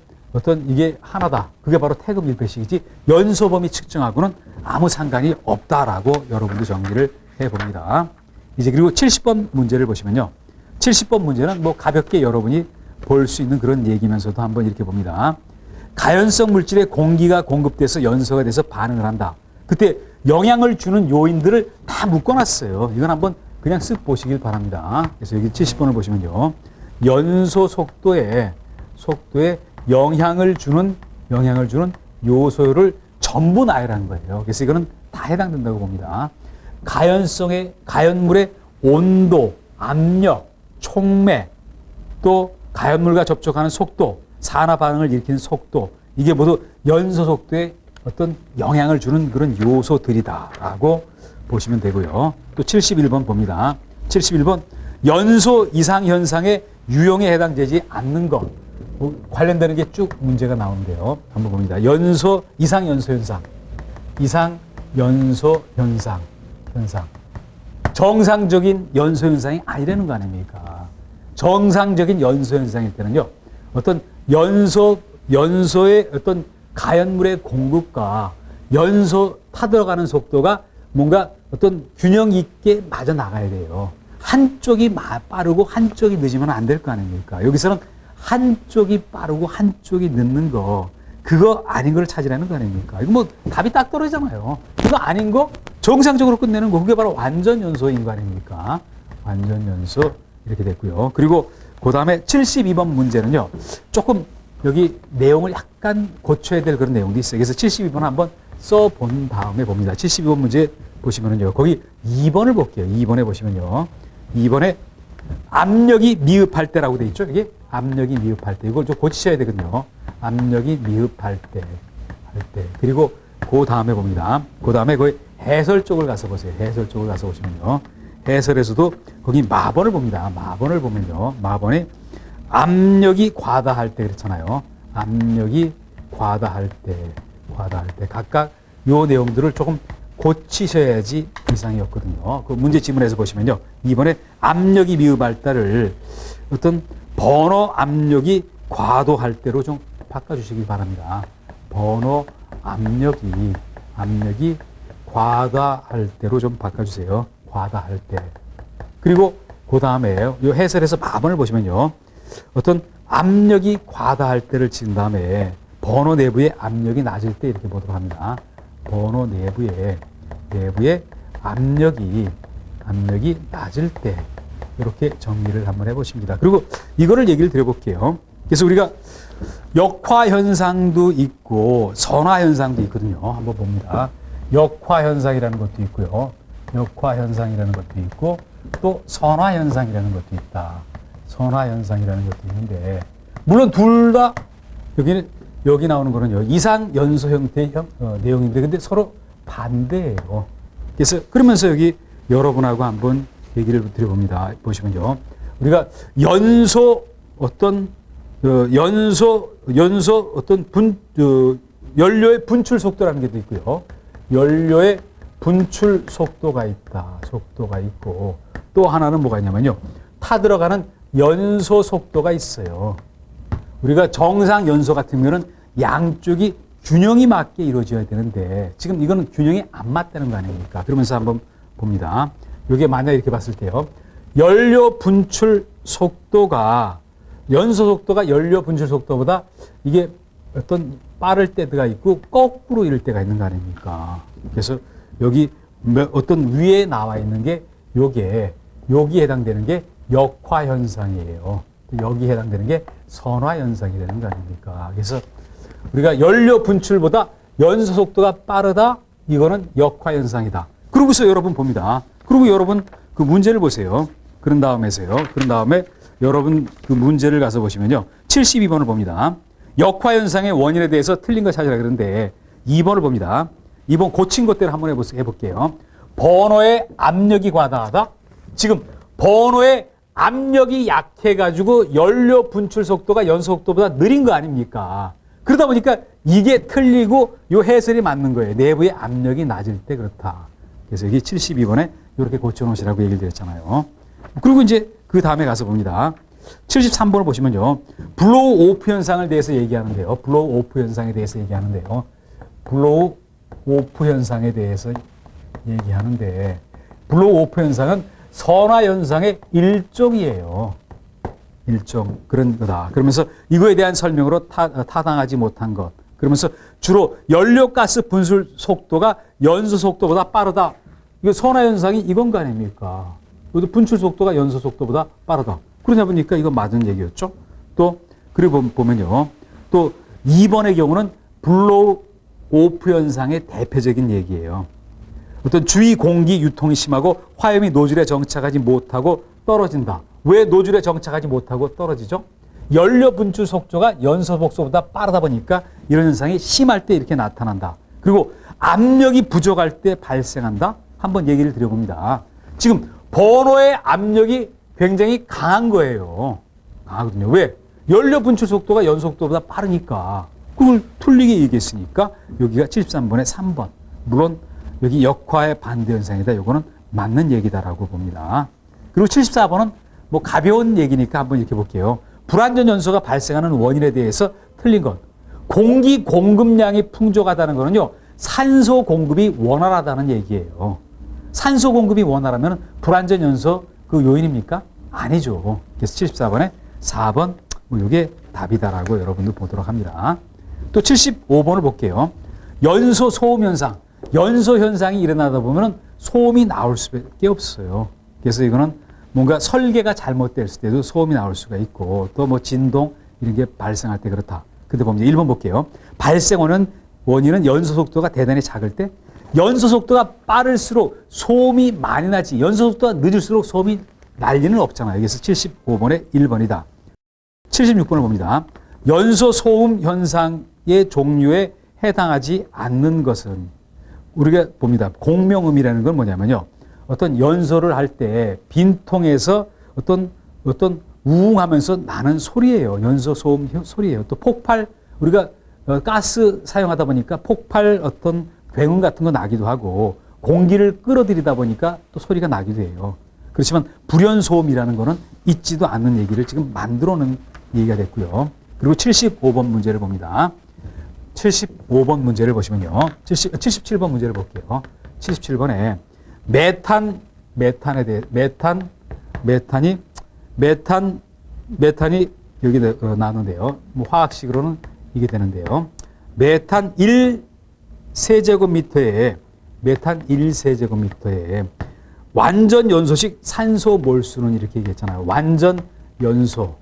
이게 하나다. 그게 바로 태그 밀폐식이지 연소 범위 측정하고는 아무 상관이 없다라고 여러분도 정리를 해봅니다. 이제 그리고 70번 문제를 보시면요. 70번 문제는 뭐 가볍게 여러분이 볼 수 있는 그런 얘기면서도 한번 이렇게 봅니다. 가연성 물질에 공기가 공급돼서 연소가 돼서 반응을 한다. 그때 영향을 주는 요인들을 다 묶어놨어요. 이건 한번 그냥 쓱 보시길 바랍니다. 그래서 여기 70번을 보시면요. 연소 속도에 영향을 주는 요소를 전부 나열하는 거예요. 그래서 이거는 다 해당된다고 봅니다. 가연물의 온도, 압력, 촉매, 또 가연물과 접촉하는 속도, 산화 반응을 일으키는 속도, 이게 모두 연소 속도에 어떤 영향을 주는 그런 요소들이다라고 보시면 되고요. 또 71번 봅니다. 71번 연소 이상 현상의 유형에 해당되지 않는 것 관련되는 게 쭉 문제가 나오는데요. 한번 봅니다. 이상 연소 현상. 정상적인 연소 현상이 아니라는 거 아닙니까? 정상적인 연소 현상일 때는요. 어떤 연소의 어떤 가연물의 공급과 연소 타들어가는 속도가 뭔가 어떤 균형 있게 맞아 나가야 돼요. 한쪽이 빠르고 한쪽이 늦으면 안 될 거 아닙니까? 여기서는 한쪽이 빠르고 한쪽이 늦는 거 그거 아닌 걸 찾으라는 거 아닙니까? 이거 뭐 답이 딱 떨어지잖아요. 그거 아닌 거 정상적으로 끝내는 거. 그게 바로 완전 연소인 거 아닙니까? 완전 연소 이렇게 됐고요. 그리고 그 다음에 72번 문제는요. 조금 여기 내용을 약간 고쳐야 될 그런 내용도 있어요. 그래서 72번 한번 써본 다음에 봅니다. 72번 문제 보시면은요. 거기 2번을 볼게요. 2번에 보시면요. 2번에 압력이 미흡할 때라고 돼 있죠. 이게 압력이 미흡할 때. 이걸 좀 고치셔야 되거든요. 압력이 미흡할 때. 그리고 그 다음에 봅니다. 그 다음에 거기 해설 쪽을 가서 보세요. 해설 쪽을 가서 보시면요. 해설에서도 거기 마번을 봅니다. 마번을 보면요. 마번에 압력이 과다할 때 그렇잖아요. 압력이 과다할 때. 각각 요 내용들을 조금 고치셔야지 이상이 없거든요. 그 문제 지문에서 보시면요. 이번에 압력이 미흡할 때를 어떤 번호 압력이 과도할 때로 좀 바꿔주시기 바랍니다. 번호 압력이 과다할 때로 좀 바꿔주세요. 과다할 때. 그리고 그 다음에 이 해설에서 마번을 보시면요. 어떤 압력이 과다할 때를 지은 다음에 번호 내부의 압력이 낮을 때 이렇게 보도록 합니다. 번호 내부의 압력이 낮을 때 이렇게 정리를 한번 해보십니다. 그리고 이거를 얘기를 드려볼게요. 그래서 우리가 역화현상도 있고 선화현상도 있거든요. 한번 봅니다. 역화현상이라는 것도 있고요. 역화현상이라는 것도 있고 또 선화현상이라는 것도 있다. 선화현상이라는 것도 있는데 물론 둘 다 여기 나오는 거는요. 이상 연소 형태의 내용인데 근데 서로 반대예요. 그래서 그러면서 여기 여러분하고 한번 얘기를 드려봅니다. 보시면요. 우리가 연소 어떤 연료의 분출 속도라는 게 또 있고요. 연료의 분출 속도가 있다. 속도가 있고 또 하나는 뭐가 있냐면요. 타들어가는 연소 속도가 있어요. 우리가 정상 연소 같은 경우는 양쪽이 균형이 맞게 이루어져야 되는데 지금 이거는 균형이 안 맞다는 거 아닙니까? 그러면서 한번 봅니다. 이게 만약 이렇게 봤을 때요. 연료 분출 속도가 연소 속도가 연료 분출 속도보다 이게 어떤 빠를 때가 있고 거꾸로 이럴 때가 있는 거 아닙니까? 그래서 여기 어떤 위에 나와 있는 게 여기에 해당되는 게 역화현상이에요. 여기에 해당되는 게 선화현상이 되는 거 아닙니까? 그래서 우리가 연료 분출보다 연소 속도가 빠르다? 이거는 역화현상이다. 그러고서 여러분 봅니다. 그리고 여러분 그 문제를 보세요. 그런 다음에 여러분 그 문제를 가서 보시면요. 72번을 봅니다. 역화현상의 원인에 대해서 틀린 걸 찾으라 그러는데 2번을 봅니다. 2번 고친 것대로 한번 해볼게요. 번호의 압력이 과다하다? 지금 번호의 압력이 약해가지고 연료 분출 속도가 연소 속도보다 느린 거 아닙니까? 그러다 보니까 이게 틀리고 이 해설이 맞는 거예요. 내부의 압력이 낮을 때 그렇다. 그래서 여기 72번에 이렇게 고쳐놓으시라고 얘기를 드렸잖아요. 그리고 이제 그 다음에 가서 봅니다. 73번을 보시면요. 블로우 오프 현상을 대해서 얘기하는데요. 블로우 오프 현상에 대해서 얘기하는데 블로우 오프 현상은 선화현상의 일종이에요. 일종 그런 거다. 그러면서 이거에 대한 설명으로 타당하지 못한 것. 그러면서 주로 연료가스 분출 속도가 연소 속도보다 빠르다. 이거 선화현상이 이건 거 아닙니까? 이것도 분출 속도가 연소 속도보다 빠르다. 그러냐 보니까 이거 맞은 얘기였죠. 또 그리고 보면요. 또 2번의 경우는 블로우 오프 현상의 대표적인 얘기예요. 어떤 주위 공기 유통이 심하고 화염이 노즐에 정착하지 못하고 떨어진다. 왜 노즐에 정착하지 못하고 떨어지죠? 연료 분출 속도가 연소 속도보다 빠르다 보니까 이런 현상이 심할 때 이렇게 나타난다. 그리고 압력이 부족할 때 발생한다. 한번 얘기를 드려봅니다. 지금 번호의 압력이 굉장히 강한 거예요. 강하거든요. 왜? 연료 분출 속도가 연소 속도보다 빠르니까. 그걸 틀리게 얘기했으니까 여기가 73번에 3번. 물론 여기 역화의 반대 현상이다. 이거는 맞는 얘기다라고 봅니다. 그리고 74번은 뭐 가벼운 얘기니까 한번 이렇게 볼게요. 불완전 연소가 발생하는 원인에 대해서 틀린 것. 공기 공급량이 풍족하다는 거는요. 산소 공급이 원활하다는 얘기예요. 산소 공급이 원활하면 불완전 연소 그 요인입니까? 아니죠. 그래서 74번에 4번 이게 답이다라고 여러분들 보도록 합니다. 또 75번을 볼게요. 연소 소음 현상. 연소 현상이 일어나다 보면 소음이 나올 수밖에 없어요. 그래서 이거는 뭔가 설계가 잘못됐을 때도 소음이 나올 수가 있고 또 뭐 진동 이런 게 발생할 때 그렇다. 근데 보면 1번 볼게요. 발생 원인은 연소 속도가 대단히 작을 때 연소 속도가 빠를수록 소음이 많이 나지 연소 속도가 늦을수록 소음이 날 리는 없잖아요. 그래서 75번에 1번이다. 76번을 봅니다. 연소 소음 현상의 종류에 해당하지 않는 것은 우리가 봅니다. 공명음이라는 건 뭐냐면요. 어떤 연소를 할 때 빈통에서 어떤 우웅하면서 나는 소리예요. 연소 소음 소리예요. 또 폭발 우리가 가스 사용하다 보니까 폭발 어떤 굉음 같은 거 나기도 하고 공기를 끌어들이다 보니까 또 소리가 나기도 해요. 그렇지만 불연소음이라는 거는 있지도 않는 얘기를 지금 만들어 놓은 얘기가 됐고요. 그리고 75번 문제를 봅니다. 75번 문제를 보시면요. 77번 문제를 볼게요. 77번에 메탄이 여기 나오는데요. 뭐 화학식으로는 이게 되는데요. 메탄 1세제곱미터에 완전 연소식 산소 몰수는 이렇게 얘기했잖아요. 완전 연소식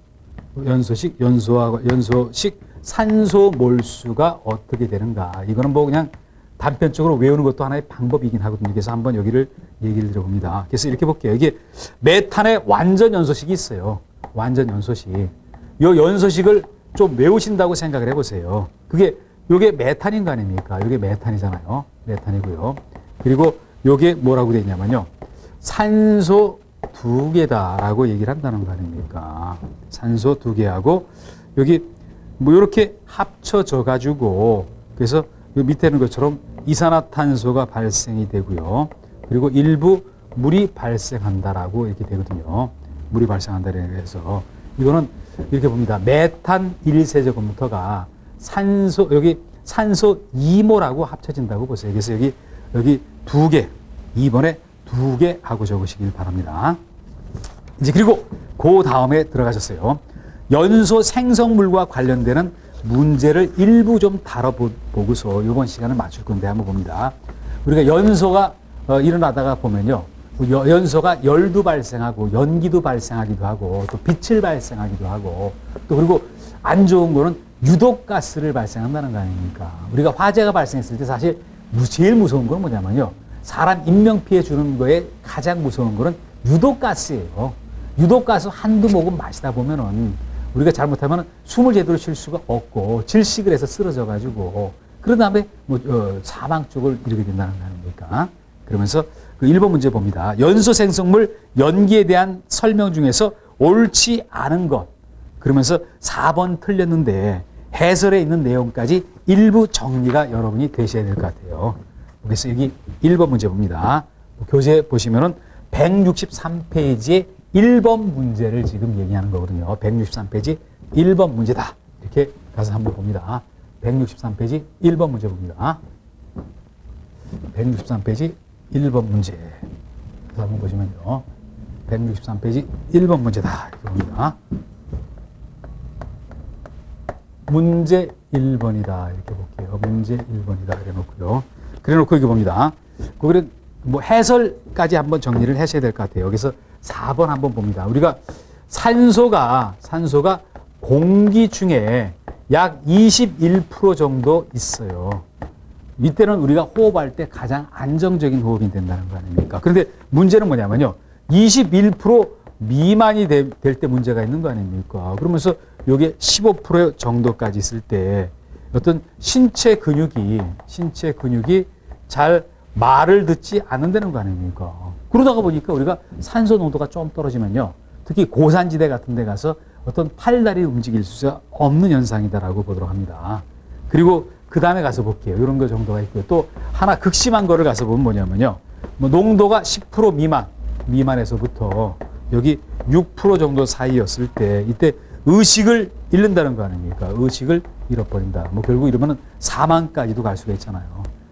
산소 몰수가 어떻게 되는가. 이거는 뭐 그냥 단편적으로 외우는 것도 하나의 방법이긴 하거든요. 그래서 한번 여기를 얘기를 드려봅니다. 그래서 이렇게 볼게요. 이게 메탄의 완전 연소식이 있어요. 완전 연소식. 이 연소식을 좀 외우신다고 생각을 해보세요. 요게 메탄인 거 아닙니까? 요게 메탄이잖아요. 메탄이고요. 그리고 요게 뭐라고 되어 있냐면요. 산소 2개다라고 얘기를 한다는 거 아닙니까? 산소 2개하고 여기 뭐 이렇게 합쳐져 가지고 그래서 요 밑에 있는 것처럼 이산화탄소가 발생이 되고요. 그리고 일부 물이 발생한다라고 이렇게 되거든요. 물이 발생한다라고 해서 이거는 이렇게 봅니다. 메탄 1세제곱미터가 여기 산소 2모라고 합쳐진다고 보세요. 그래서 여기 2개, 2번에 2개 하고 적으시길 바랍니다. 이제 그리고 그 다음에 들어가셨어요. 연소 생성물과 관련되는 문제를 일부 좀 다뤄보고서 이번 시간을 맞출 건데 한번 봅니다. 우리가 연소가 일어나다가 보면요. 연소가 열도 발생하고 연기도 발생하기도 하고 또 빛을 발생하기도 하고 또 그리고 안 좋은 거는 유독가스를 발생한다는 거 아닙니까? 우리가 화재가 발생했을 때 사실 제일 무서운 건 뭐냐면요. 사람 인명피해 주는 거에 가장 무서운 거는 유독가스예요. 유독가스 한두 모금 마시다 보면은 우리가 잘못하면 숨을 제대로 쉴 수가 없고 질식을 해서 쓰러져 가지고 그런 다음에 사망 쪽을 이르게 된다는 거 아닙니까? 그러면서 그 1번 문제 봅니다. 연소 생성물 연기에 대한 설명 중에서 옳지 않은 것. 그러면서 4번 틀렸는데 해설에 있는 내용까지 일부 정리가 여러분이 되셔야 될 것 같아요. 그래서 여기 1번 문제 봅니다. 교재 보시면은 163페이지에 1번 문제를 지금 얘기하는 거거든요. 163페이지 1번 문제다. 이렇게 가서 한번 봅니다. 163페이지 1번 문제 봅니다. 163페이지 1번 문제. 그래서 한번 보시면요. 163페이지 1번 문제다. 이렇게 봅니다. 문제 1번이다. 이렇게 볼게요. 문제 1번이다. 이래 놓고요. 그래 놓고 이렇게 봅니다. 거기는 뭐 해설까지 한번 정리를 하셔야 될 것 같아요. 여기서 4번 한번 봅니다. 우리가 산소가 공기 중에 약 21% 정도 있어요. 이때는 우리가 호흡할 때 가장 안정적인 호흡이 된다는 거 아닙니까? 그런데 문제는 뭐냐면요. 21% 미만이 될 때 문제가 있는 거 아닙니까? 그러면서 이게 15% 정도까지 있을 때 어떤 신체 근육이 잘 말을 듣지 않는다는 거 아닙니까? 그러다가 보니까 우리가 산소 농도가 좀 떨어지면요. 특히 고산지대 같은 데 가서 어떤 팔다리 움직일 수 없는 현상이다라고 보도록 합니다. 그리고 그 다음에 가서 볼게요. 이런 거 정도가 있고요. 또 하나 극심한 거를 가서 보면 뭐냐면요. 뭐 농도가 10% 미만에서부터 여기 6% 정도 사이였을 때 이때 의식을 잃는다는 거 아닙니까? 의식을 잃어버린다. 뭐 결국 이러면은 사망까지도 갈 수가 있잖아요.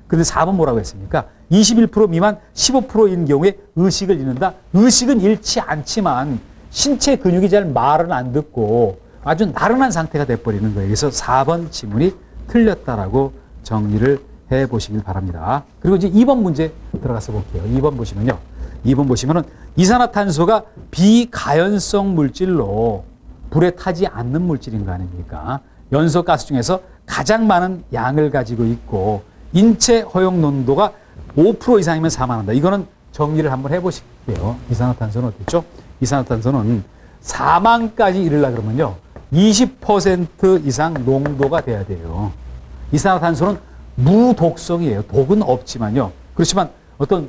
근데 4번 뭐라고 했습니까? 21% 미만 15%인 경우에 의식을 잃는다. 의식은 잃지 않지만 신체 근육이 잘 말을 안 듣고 아주 나른한 상태가 돼버리는 거예요. 그래서 4번 지문이 틀렸다라고 정리를 해 보시길 바랍니다. 그리고 이제 2번 문제 들어가서 볼게요. 2번 보시면요. 2번 보시면은 이산화탄소가 비가연성 물질로 불에 타지 않는 물질인 거 아닙니까? 연소 가스 중에서 가장 많은 양을 가지고 있고 인체 허용 농도가 5% 이상이면 사망한다. 이거는 정리를 한번 해보실게요. 이산화탄소는 어땠죠? 이산화탄소는 사망까지 이르려 그러면요. 20% 이상 농도가 돼야 돼요. 이산화탄소는 무독성이에요. 독은 없지만요. 그렇지만 어떤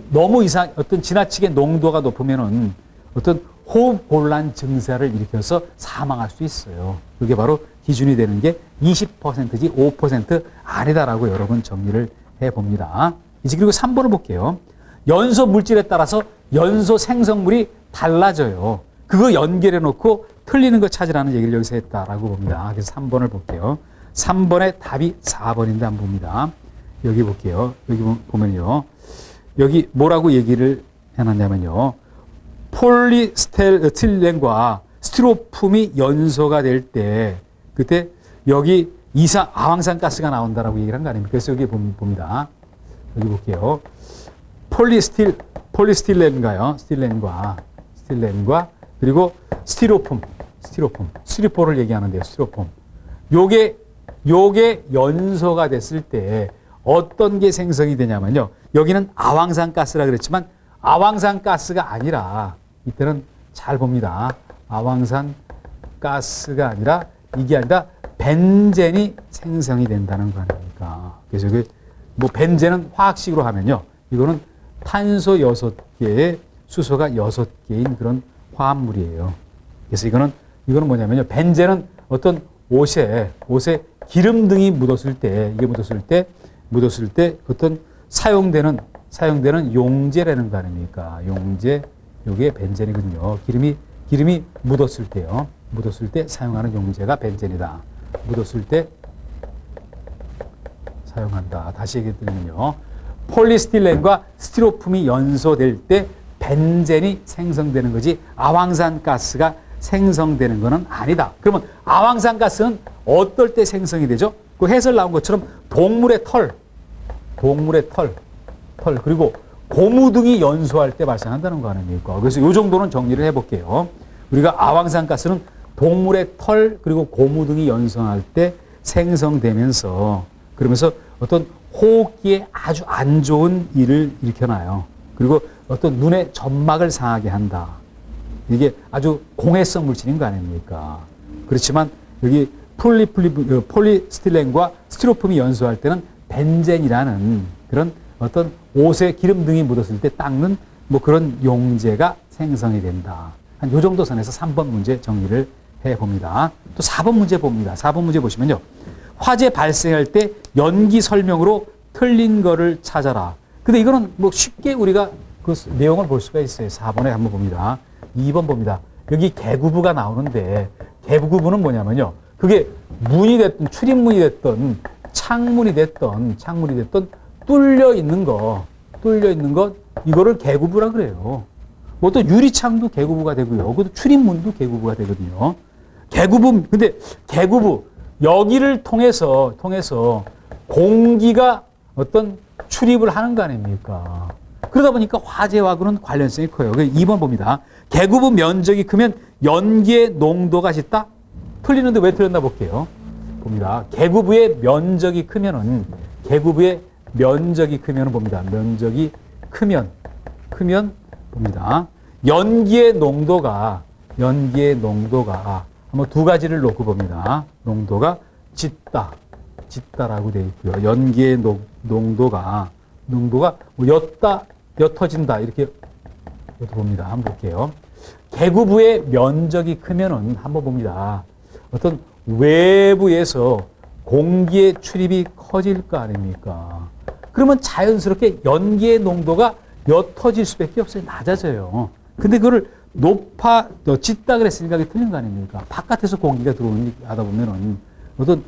지나치게 농도가 높으면은 어떤 호흡 곤란 증세를 일으켜서 사망할 수 있어요. 그게 바로 기준이 되는 게 20%지 5% 아니다라고 여러분 정리를 해 봅니다. 이제 그리고 3번을 볼게요. 연소 물질에 따라서 연소 생성물이 달라져요. 그거 연결해 놓고 틀리는 거 찾으라는 얘기를 여기서 했다라고 봅니다. 그래서 3번을 볼게요. 3번의 답이 4번인데 한번 봅니다. 여기 볼게요. 여기 보면요. 여기 뭐라고 얘기를 해놨냐면요. 폴리스틸렌과 스티로폼이 연소가 될 때 그때 여기 아황산가스가 나온다라고 얘기를 한 거 아닙니까? 그래서 여기 봅니다. 여기 볼게요. 폴리스틸렌과 그리고 스티로폼을 얘기하는데요. 스티로폼. 요게 연소가 됐을 때 어떤 게 생성이 되냐면요. 여기는 아황산가스라 그랬지만 아황산가스가 아니라 이때는 잘 봅니다. 아황산가스가 아니라 이게 아니라 벤젠이 생성이 된다는 거 아닙니까? 그래서 벤젠은 화학식으로 하면요. 이거는 탄소 6개에 수소가 6개인 그런 화합물이에요. 그래서 이거는 뭐냐면요. 벤젠은 어떤 옷에 기름 등이 묻었을 때 어떤 사용되는 용제라는 거 아닙니까? 용제, 요게 벤젠이거든요. 기름이 묻었을 때요. 묻었을 때 사용하는 용제가 벤젠이다. 묻었을 때 사용한다. 다시 얘기해 드리면요. 폴리스틸렌과 스티로폼이 연소될 때 벤젠이 생성되는 거지 아황산가스가 생성되는 것은 아니다. 그러면 아황산가스는 어떨 때 생성이 되죠? 그 해설 나온 것처럼 동물의 털 그리고 고무 등이 연소할 때 발생한다는 거 아닙니까? 그래서 이 정도는 정리를 해볼게요. 우리가 아황산가스는 동물의 털 그리고 고무 등이 연소할 때 생성되면서 그러면서 어떤 호흡기에 아주 안 좋은 일을 일으켜놔요. 그리고 어떤 눈의 점막을 상하게 한다. 이게 아주 공해성 물질인 거 아닙니까? 그렇지만 여기 폴리스틸렌과 스티로폼이 연소할 때는 벤젠이라는 그런 어떤 옷에 기름 등이 묻었을 때 닦는 그런 용제가 생성이 된다. 한 요 정도 선에서 3번 문제 정리를 해 봅니다. 또 4번 문제 봅니다. 4번 문제 보시면요. 화재 발생할 때 연기 설명으로 틀린 거를 찾아라. 근데 이거는 쉽게 우리가 그 내용을 볼 수가 있어요. 4번에 한번 봅니다. 2번 봅니다. 여기 개구부가 나오는데 개구부는 뭐냐면요. 그게 문이 됐든 출입문이 됐든 창문이 됐든 뚫려 있는 거 이거를 개구부라 그래요. 또 유리창도 개구부가 되고요. 그것도 출입문도 개구부가 되거든요. 근데 개구부 여기를 통해서 공기가 어떤 출입을 하는 거 아닙니까? 그러다 보니까 화재와는 관련성이 커요. 2번 봅니다. 개구부 면적이 크면 연기의 농도가 짙다? 틀리는데 왜 틀렸나 볼게요. 봅니다. 개구부의 면적이 크면은 봅니다. 면적이 크면 봅니다. 연기의 농도가 한번 두 가지를 놓고 봅니다. 농도가 짙다라고 되어 있고요. 연기의 농도가 옅어진다 이렇게 봅니다. 한번 볼게요. 개구부의 면적이 크면은 한번 봅니다. 어떤 외부에서 공기의 출입이 커질 거 아닙니까? 그러면 자연스럽게 연기의 농도가 옅어질 수밖에 없어요. 낮아져요. 근데 그거를 짙다 그랬으니까 그게 틀린 거 아닙니까? 바깥에서 공기가 하다 보면은 어떤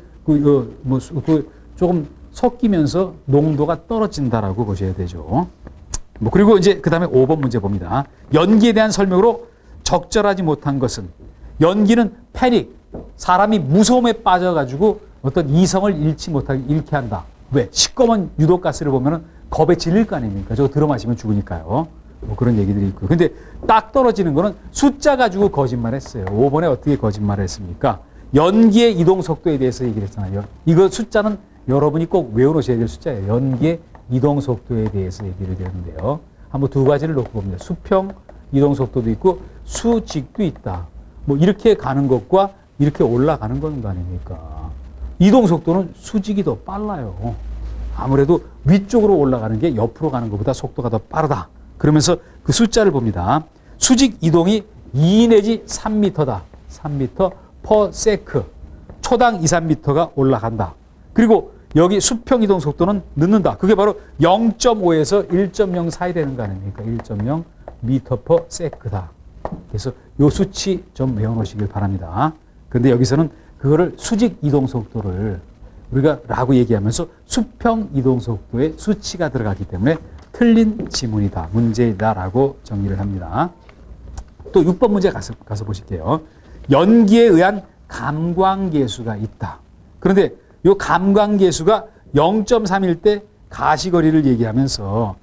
조금 섞이면서 농도가 떨어진다라고 보셔야 되죠. 그리고 이제 그 다음에 5번 문제 봅니다. 연기에 대한 설명으로 적절하지 못한 것은 연기는 패닉, 사람이 무서움에 빠져가지고 어떤 이성을 잃게 한다. 왜? 시꺼먼 유독가스를 보면은 겁에 질릴 거 아닙니까? 저거 들어 마시면 죽으니까요. 뭐 그런 얘기들이 있고. 근데 딱 떨어지는 거는 숫자 가지고 거짓말 했어요. 5번에 어떻게 거짓말을 했습니까? 연기의 이동 속도에 대해서 얘기를 했잖아요. 이거 숫자는 여러분이 꼭 외워놓으셔야 될 숫자예요. 연기의 이동 속도에 대해서 얘기를 드렸는데요. 한번 두 가지를 놓고 봅니다. 수평 이동 속도도 있고 수직도 있다. 뭐 이렇게 가는 것과 이렇게 올라가는 건 아닙니까? 이동 속도는 수직이 더 빨라요. 아무래도 위쪽으로 올라가는 게 옆으로 가는 것보다 속도가 더 빠르다. 그러면서 그 숫자를 봅니다. 수직 이동이 2 내지 3m다. 3m per sec. 초당 2, 3m가 올라간다. 그리고 여기 수평 이동 속도는 늦는다. 그게 바로 0.5에서 1.0 사이 되는 거 아닙니까? 1.0 m per sec다. 그래서 요 수치 좀 외워놓으시길 바랍니다. 그런데 여기서는 그거를 수직 이동 속도를 우리가 라고 얘기하면서 수평 이동 속도의 수치가 들어가기 때문에 틀린 지문이다, 문제이다라고 정리를 합니다. 또 6번 문제 가서 보실게요. 연기에 의한 감광계수가 있다. 그런데 이 감광계수가 0.3일 때 가시거리를 얘기하면서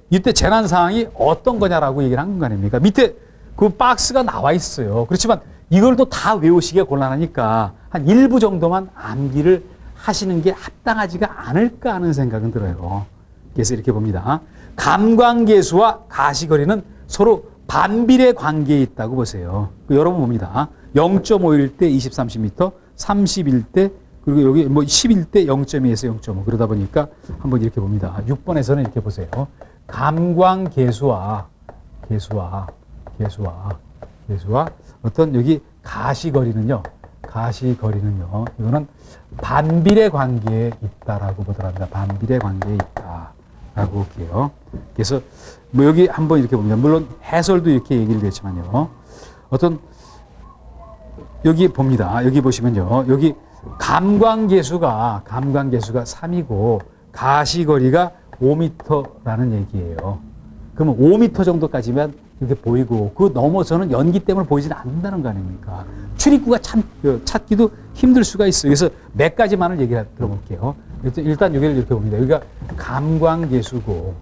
이때 재난 상황이 어떤 거냐라고 얘기를 한 거 아닙니까? 밑에 그 박스가 나와 있어요. 그렇지만 이걸 또 다 외우시기가 곤란하니까 한 일부 정도만 암기를 하시는 게 합당하지가 않을까 하는 생각은 들어요. 그래서 이렇게 봅니다. 감광계수와 가시거리는 서로 반비례 관계에 있다고 보세요. 여러분 봅니다. 0.5일 때 20, 30m, 30일 때 그리고 여기 뭐 10일 때 0.2에서 0.5 그러다 보니까 한번 이렇게 봅니다. 6번에서는 이렇게 보세요. 감광계수와 어떤 여기 가시거리는요. 이거는 반비례 관계에 있다라고 보더랍니다. 반비례 관계에 있다라고 볼게요. 그래서 뭐 여기 한번 이렇게 봅니다. 물론 해설도 이렇게 얘기를 했지만요. 어떤 여기 봅니다. 여기 보시면요. 여기 감광계수가 3이고 가시거리가 5m라는 얘기예요. 그러면 5m 정도까지만 이렇게 보이고 그 넘어서는 연기 때문에 보이지는 않는다는 거 아닙니까? 출입구가 찾기도 힘들 수가 있어요. 그래서 몇 가지만을 얘기 들어볼게요. 일단 여기를 이렇게 봅니다. 여기가 감광계수고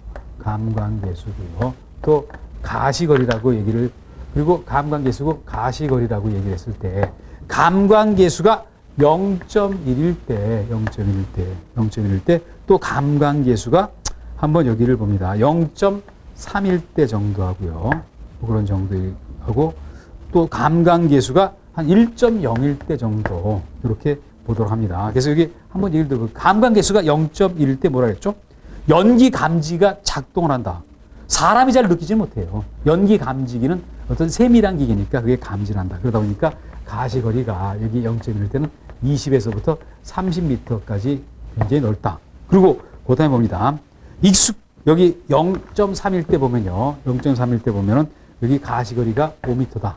또 가시거리라고 얘기를 그리고 감광계수고 가시거리라고 얘기를 했을 때 감광계수가 0.1일 때 또 감광계수가 한번 여기를 봅니다. 0.3일 때 정도 하고요. 뭐 그런 정도 하고 또 감광계수가 한 1.0일 때 정도 이렇게 보도록 합니다. 그래서 여기 한번 얘기를 들어볼게요. 감광계수가 0.1일 때 뭐라 그랬죠? 연기 감지기가 작동을 한다. 사람이 잘 느끼지 못해요. 연기 감지기는 어떤 세밀한 기계니까 그게 감지를 한다. 그러다 보니까 가시거리가 여기 0.1일 때는 20에서부터 30m까지 굉장히 넓다. 그리고 그 다음에 봅니다. 여기 0.3일 때 보면요. 0.3일 때 보면은 여기 가시거리가 5m다.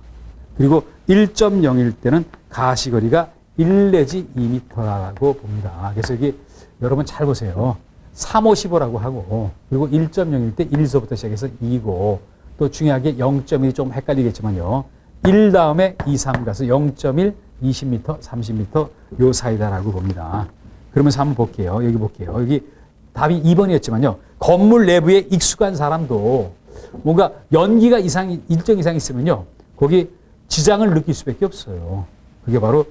그리고 1.0일 때는 가시거리가 1 내지 2m라고 봅니다. 그래서 여기 여러분 잘 보세요. 3, 5, 15라고 하고 그리고 1.0일 때 1에서부터 시작해서 2고 또 중요하게 0.1이 좀 헷갈리겠지만요. 1 다음에 2, 3 가서 0.1, 20m, 30m 요 사이다라고 봅니다. 그러면서 한번 볼게요. 여기 볼게요. 여기 답이 2번이었지만요. 건물 내부에 익숙한 사람도 뭔가 연기가 일정 이상 있으면요. 거기 지장을 느낄 수밖에 없어요. 그게 바로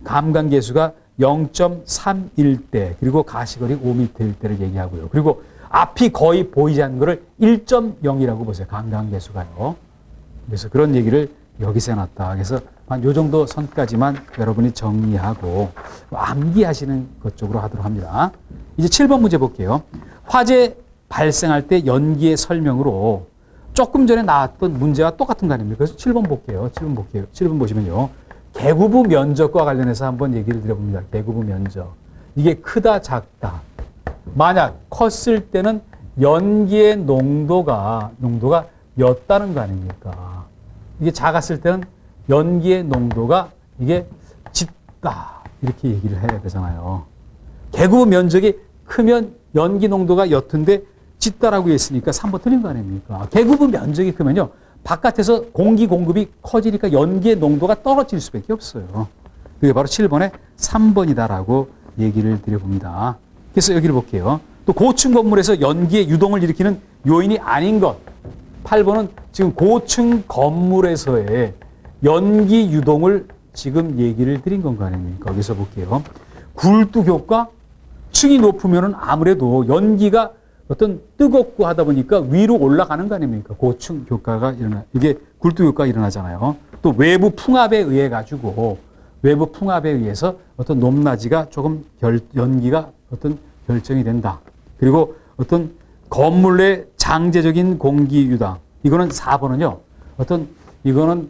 감광계수가 0.3일 때 그리고 가시거리 5m일 때를 얘기하고요. 그리고 앞이 거의 보이지 않는 거를 1.0이라고 보세요. 감광계수가요. 그래서 그런 얘기를 여기서 해놨다. 그래서 한 요 정도 선까지만 여러분이 정리하고 암기하시는 것 쪽으로 하도록 합니다. 이제 7번 문제 볼게요. 화재 발생할 때 연기의 설명으로 조금 전에 나왔던 문제와 똑같은 거 아닙니까? 그래서 7번 볼게요. 7번 보시면요. 개구부 면적과 관련해서 한번 얘기를 드려봅니다. 개구부 면적. 이게 크다, 작다. 만약 컸을 때는 연기의 농도가 였다는 거 아닙니까? 이게 작았을 때는 연기의 농도가 이게 짙다. 이렇게 얘기를 해야 되잖아요. 개구부 면적이 크면 연기 농도가 옅은데 짙다라고 했으니까 3번 틀린 거 아닙니까? 개구부 면적이 크면요. 바깥에서 공기 공급이 커지니까 연기의 농도가 떨어질 수밖에 없어요. 그게 바로 7번의 3번이다라고 얘기를 드려봅니다. 그래서 여기를 볼게요. 또 고층 건물에서 연기의 유동을 일으키는 요인이 아닌 것. 8번은 지금 고층 건물에서의 연기 유동을 지금 얘기를 드린 건가 아닙니까? 여기서 볼게요. 굴뚝 효과, 층이 높으면은 아무래도 연기가 어떤 뜨겁고 하다 보니까 위로 올라가는 거 아닙니까? 고층 효과가 이게 굴뚝 효과가 일어나잖아요. 또 외부 풍압에 의해 가지고 외부 풍압에 의해서 어떤 높낮이가 조금 연기가 어떤 결정이 된다. 그리고 어떤 건물 내 장제적인 공기 유당. 이거는 4번은요. 이거는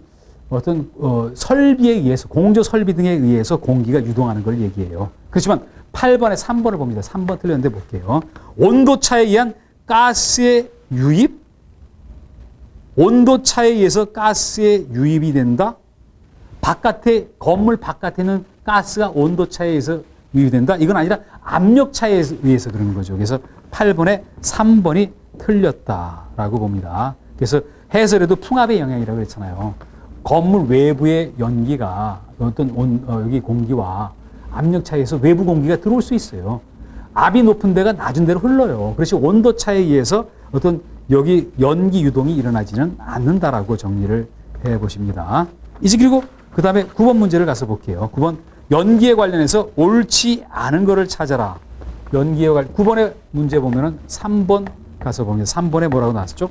설비에 의해서 공조 설비 등에 의해서 공기가 유동하는 걸 얘기해요. 그렇지만 8번에 3번을 봅니다. 3번 틀렸는데 볼게요. 온도차에 의한 가스의 유입? 온도차에 의해서 가스의 유입이 된다? 건물 바깥에는 가스가 온도차에 의해서 유입이 된다? 이건 아니라 압력차에 의해서 그러는 거죠. 그래서 8번에 3번이 틀렸다라고 봅니다. 그래서 해설에도 풍압의 영향이라고 했잖아요. 건물 외부의 연기가 여기 공기와 압력 차이에서 외부 공기가 들어올 수 있어요. 압이 높은 데가 낮은 데로 흘러요. 그래서 온도 차에 의해서 여기 연기 유동이 일어나지는 않는다라고 정리를 해 보십니다. 이제 그리고 그 다음에 9번 문제를 가서 볼게요. 9번 연기에 관련해서 옳지 않은 거를 찾아라. 9번의 문제 보면은 3번 가서 보면 3번에 뭐라고 나왔죠?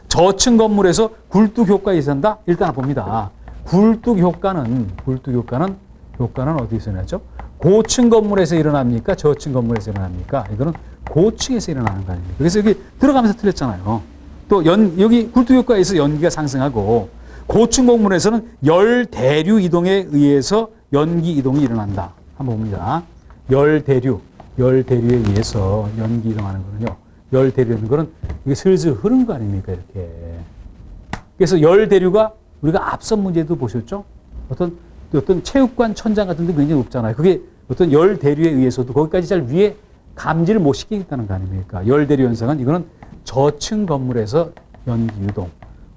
저층 건물에서 굴뚝 효과가 있었다? 일단 봅니다. 굴뚝 효과는 어디서 일어나죠? 고층 건물에서 일어납니까? 저층 건물에서 일어납니까? 이거는 고층에서 일어나는 거 아닙니까? 그래서 여기 들어가면서 틀렸잖아요. 또 여기 굴뚝 효과에서 연기가 상승하고 고층 건물에서는 열 대류 이동에 의해서 연기 이동이 일어난다. 한번 봅니다. 열 대류에 의해서 연기 이동하는 거는요. 열 대류는 거는 이게 슬슬 흐른 거 아닙니까? 이렇게. 그래서 열 대류가 우리가 앞선 문제도 보셨죠? 어떤 체육관 천장 같은 데 굉장히 높잖아요. 그게 어떤 열 대류에 의해서도 거기까지 잘 위에 감지를 못 시키겠다는 거 아닙니까? 열 대류 현상은 이거는 저층 건물에서 연기 유동.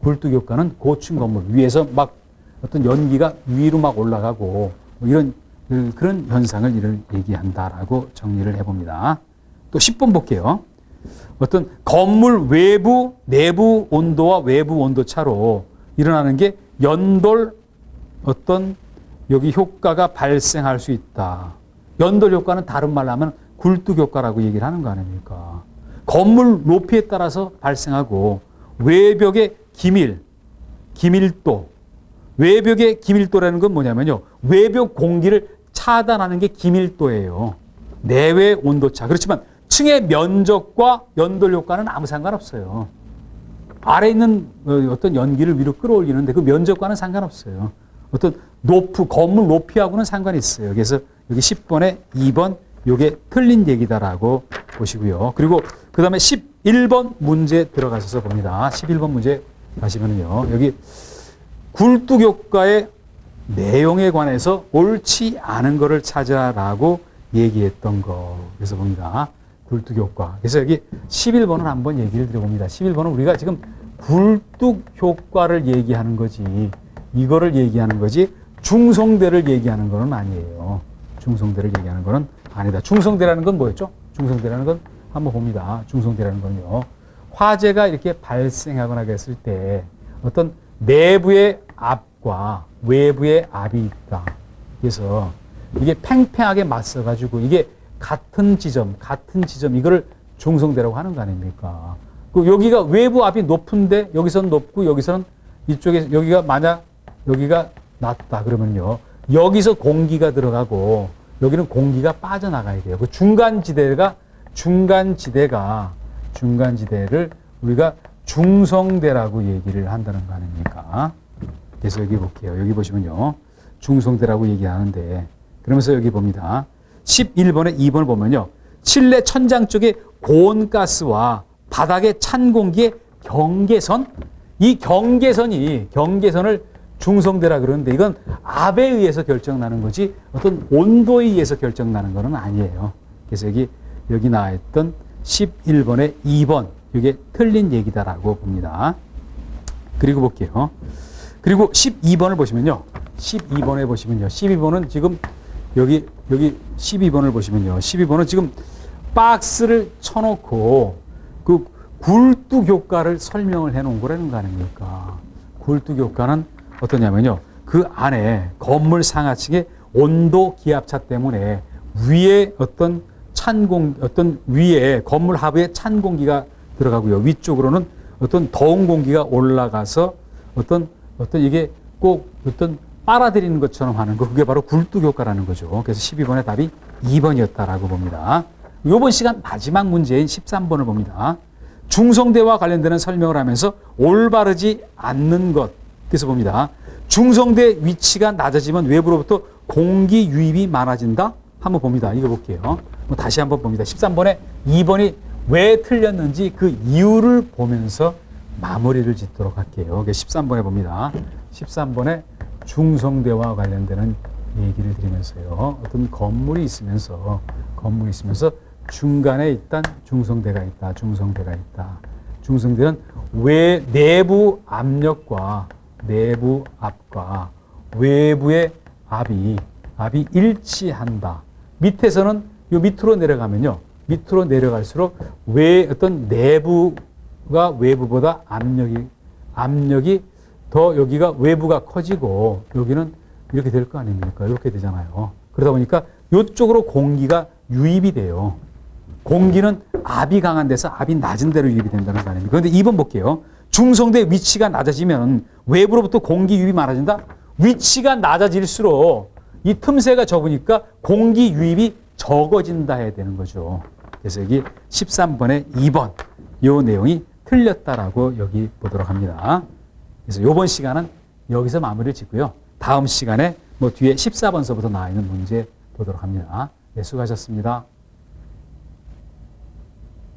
굴뚝 효과는 고층 건물 위에서 막 어떤 연기가 위로 막 올라가고 뭐 이런 그런 현상을 얘기한다라고 정리를 해봅니다. 또 10번 볼게요. 어떤 건물 외부 내부 온도와 외부 온도 차로 일어나는 게 연돌 여기 효과가 발생할 수 있다. 연돌 효과는 다른 말로 하면 굴뚝 효과라고 얘기를 하는 거 아닙니까? 건물 높이에 따라서 발생하고 외벽의 기밀도. 외벽의 기밀도라는 건 뭐냐면요. 외벽 공기를 차단하는 게 기밀도예요. 내외 온도차. 그렇지만 층의 면적과 연돌 효과는 아무 상관없어요. 아래에 있는 어떤 연기를 위로 끌어올리는데 그 면적과는 상관없어요. 건물 높이하고는 상관이 있어요. 그래서 여기 10번에 2번 요게 틀린 얘기다라고 보시고요. 그리고 그 다음에 11번 문제 들어가셔서 봅니다. 11번 문제 가시면은요. 여기 굴뚝 효과의 내용에 관해서 옳지 않은 거를 찾아라고 얘기했던 거. 그래서 봅니다. 굴뚝 효과. 그래서 여기 11번을 한번 얘기를 드려봅니다. 11번은 우리가 지금 굴뚝 효과를 얘기하는 거지, 이거를 얘기하는 거지, 중성대를 얘기하는 거는 아니에요. 중성대를 얘기하는 거는 아니다. 중성대라는 건 뭐였죠? 중성대라는 건 한번 봅니다. 중성대라는 건요. 화재가 이렇게 발생하거나 했을 때 어떤 내부의 압과 외부의 압이 있다. 그래서 이게 팽팽하게 맞서가지고 이게 같은 지점, 이거를 중성대라고 하는 거 아닙니까? 여기가 외부 압이 높은데 여기서는 높고 여기서는 이쪽에 여기가 낮다 그러면요. 여기서 공기가 들어가고 여기는 공기가 빠져나가야 돼요. 그 중간지대를 우리가 중성대라고 얘기를 한다는 거 아닙니까? 그래서 여기 볼게요. 여기 보시면요. 중성대라고 얘기하는데 그러면서 여기 봅니다. 11번에 2번을 보면요. 실내 천장 쪽에 고온가스와 바닥의 찬 공기의 경계선, 이 경계선을 중성대라 그러는데 이건 압에 의해서 결정나는 거지 어떤 온도에 의해서 결정나는 거는 아니에요. 그래서 여기 나와 있던 11번에 2번 이게 틀린 얘기다라고 봅니다. 그리고 볼게요. 그리고 12번을 보시면요. 12번에 보시면요. 12번은 지금 여기 12번을 보시면요. 12번은 지금 박스를 쳐놓고 그 굴뚝 효과를 설명을 해 놓은 거라는 거 아닙니까? 굴뚝 효과는 어떠냐면요. 그 안에 건물 상하층의 온도 기압차 때문에 위에 어떤 어떤 위에 건물 하부에 찬 공기가 들어가고요. 위쪽으로는 어떤 더운 공기가 올라가서 어떤 이게 꼭 어떤 빨아들이는 것처럼 하는 거, 그게 바로 굴뚝 효과라는 거죠. 그래서 12번의 답이 2번이었다라고 봅니다. 이번 시간 마지막 문제인 13번을 봅니다. 중성대와 관련되는 설명을 하면서 올바르지 않는 것. 그래서 봅니다. 중성대 위치가 낮아지면 외부로부터 공기 유입이 많아진다? 한번 봅니다. 이거 볼게요. 다시 한번 봅니다. 13번에 2번이 왜 틀렸는지 그 이유를 보면서 마무리를 짓도록 할게요. 13번에 봅니다. 13번에 중성대와 관련되는 얘기를 드리면서요. 어떤 건물이 있으면서 중간에 일단 중성대가 있다. 중성대는 내부 압력과 내부 압과 외부의 압이 일치한다. 밑에서는 요 밑으로 내려가면요. 밑으로 내려갈수록 어떤 내부가 외부보다 압력이 더 여기가 외부가 커지고 여기는 이렇게 될 거 아닙니까? 이렇게 되잖아요. 그러다 보니까 이쪽으로 공기가 유입이 돼요. 공기는 압이 강한 데서 압이 낮은 데로 유입이 된다는 거 아닙니까? 그런데 2번 볼게요. 중성대 위치가 낮아지면 외부로부터 공기 유입이 많아진다? 위치가 낮아질수록 이 틈새가 적으니까 공기 유입이 적어진다 해야 되는 거죠. 그래서 여기 13번에 2번 이 내용이 틀렸다라고 여기 보도록 합니다. 그래서 이번 시간은 여기서 마무리를 짓고요. 다음 시간에 뒤에 14번서부터 나와 있는 문제 보도록 합니다. 네, 수고하셨습니다.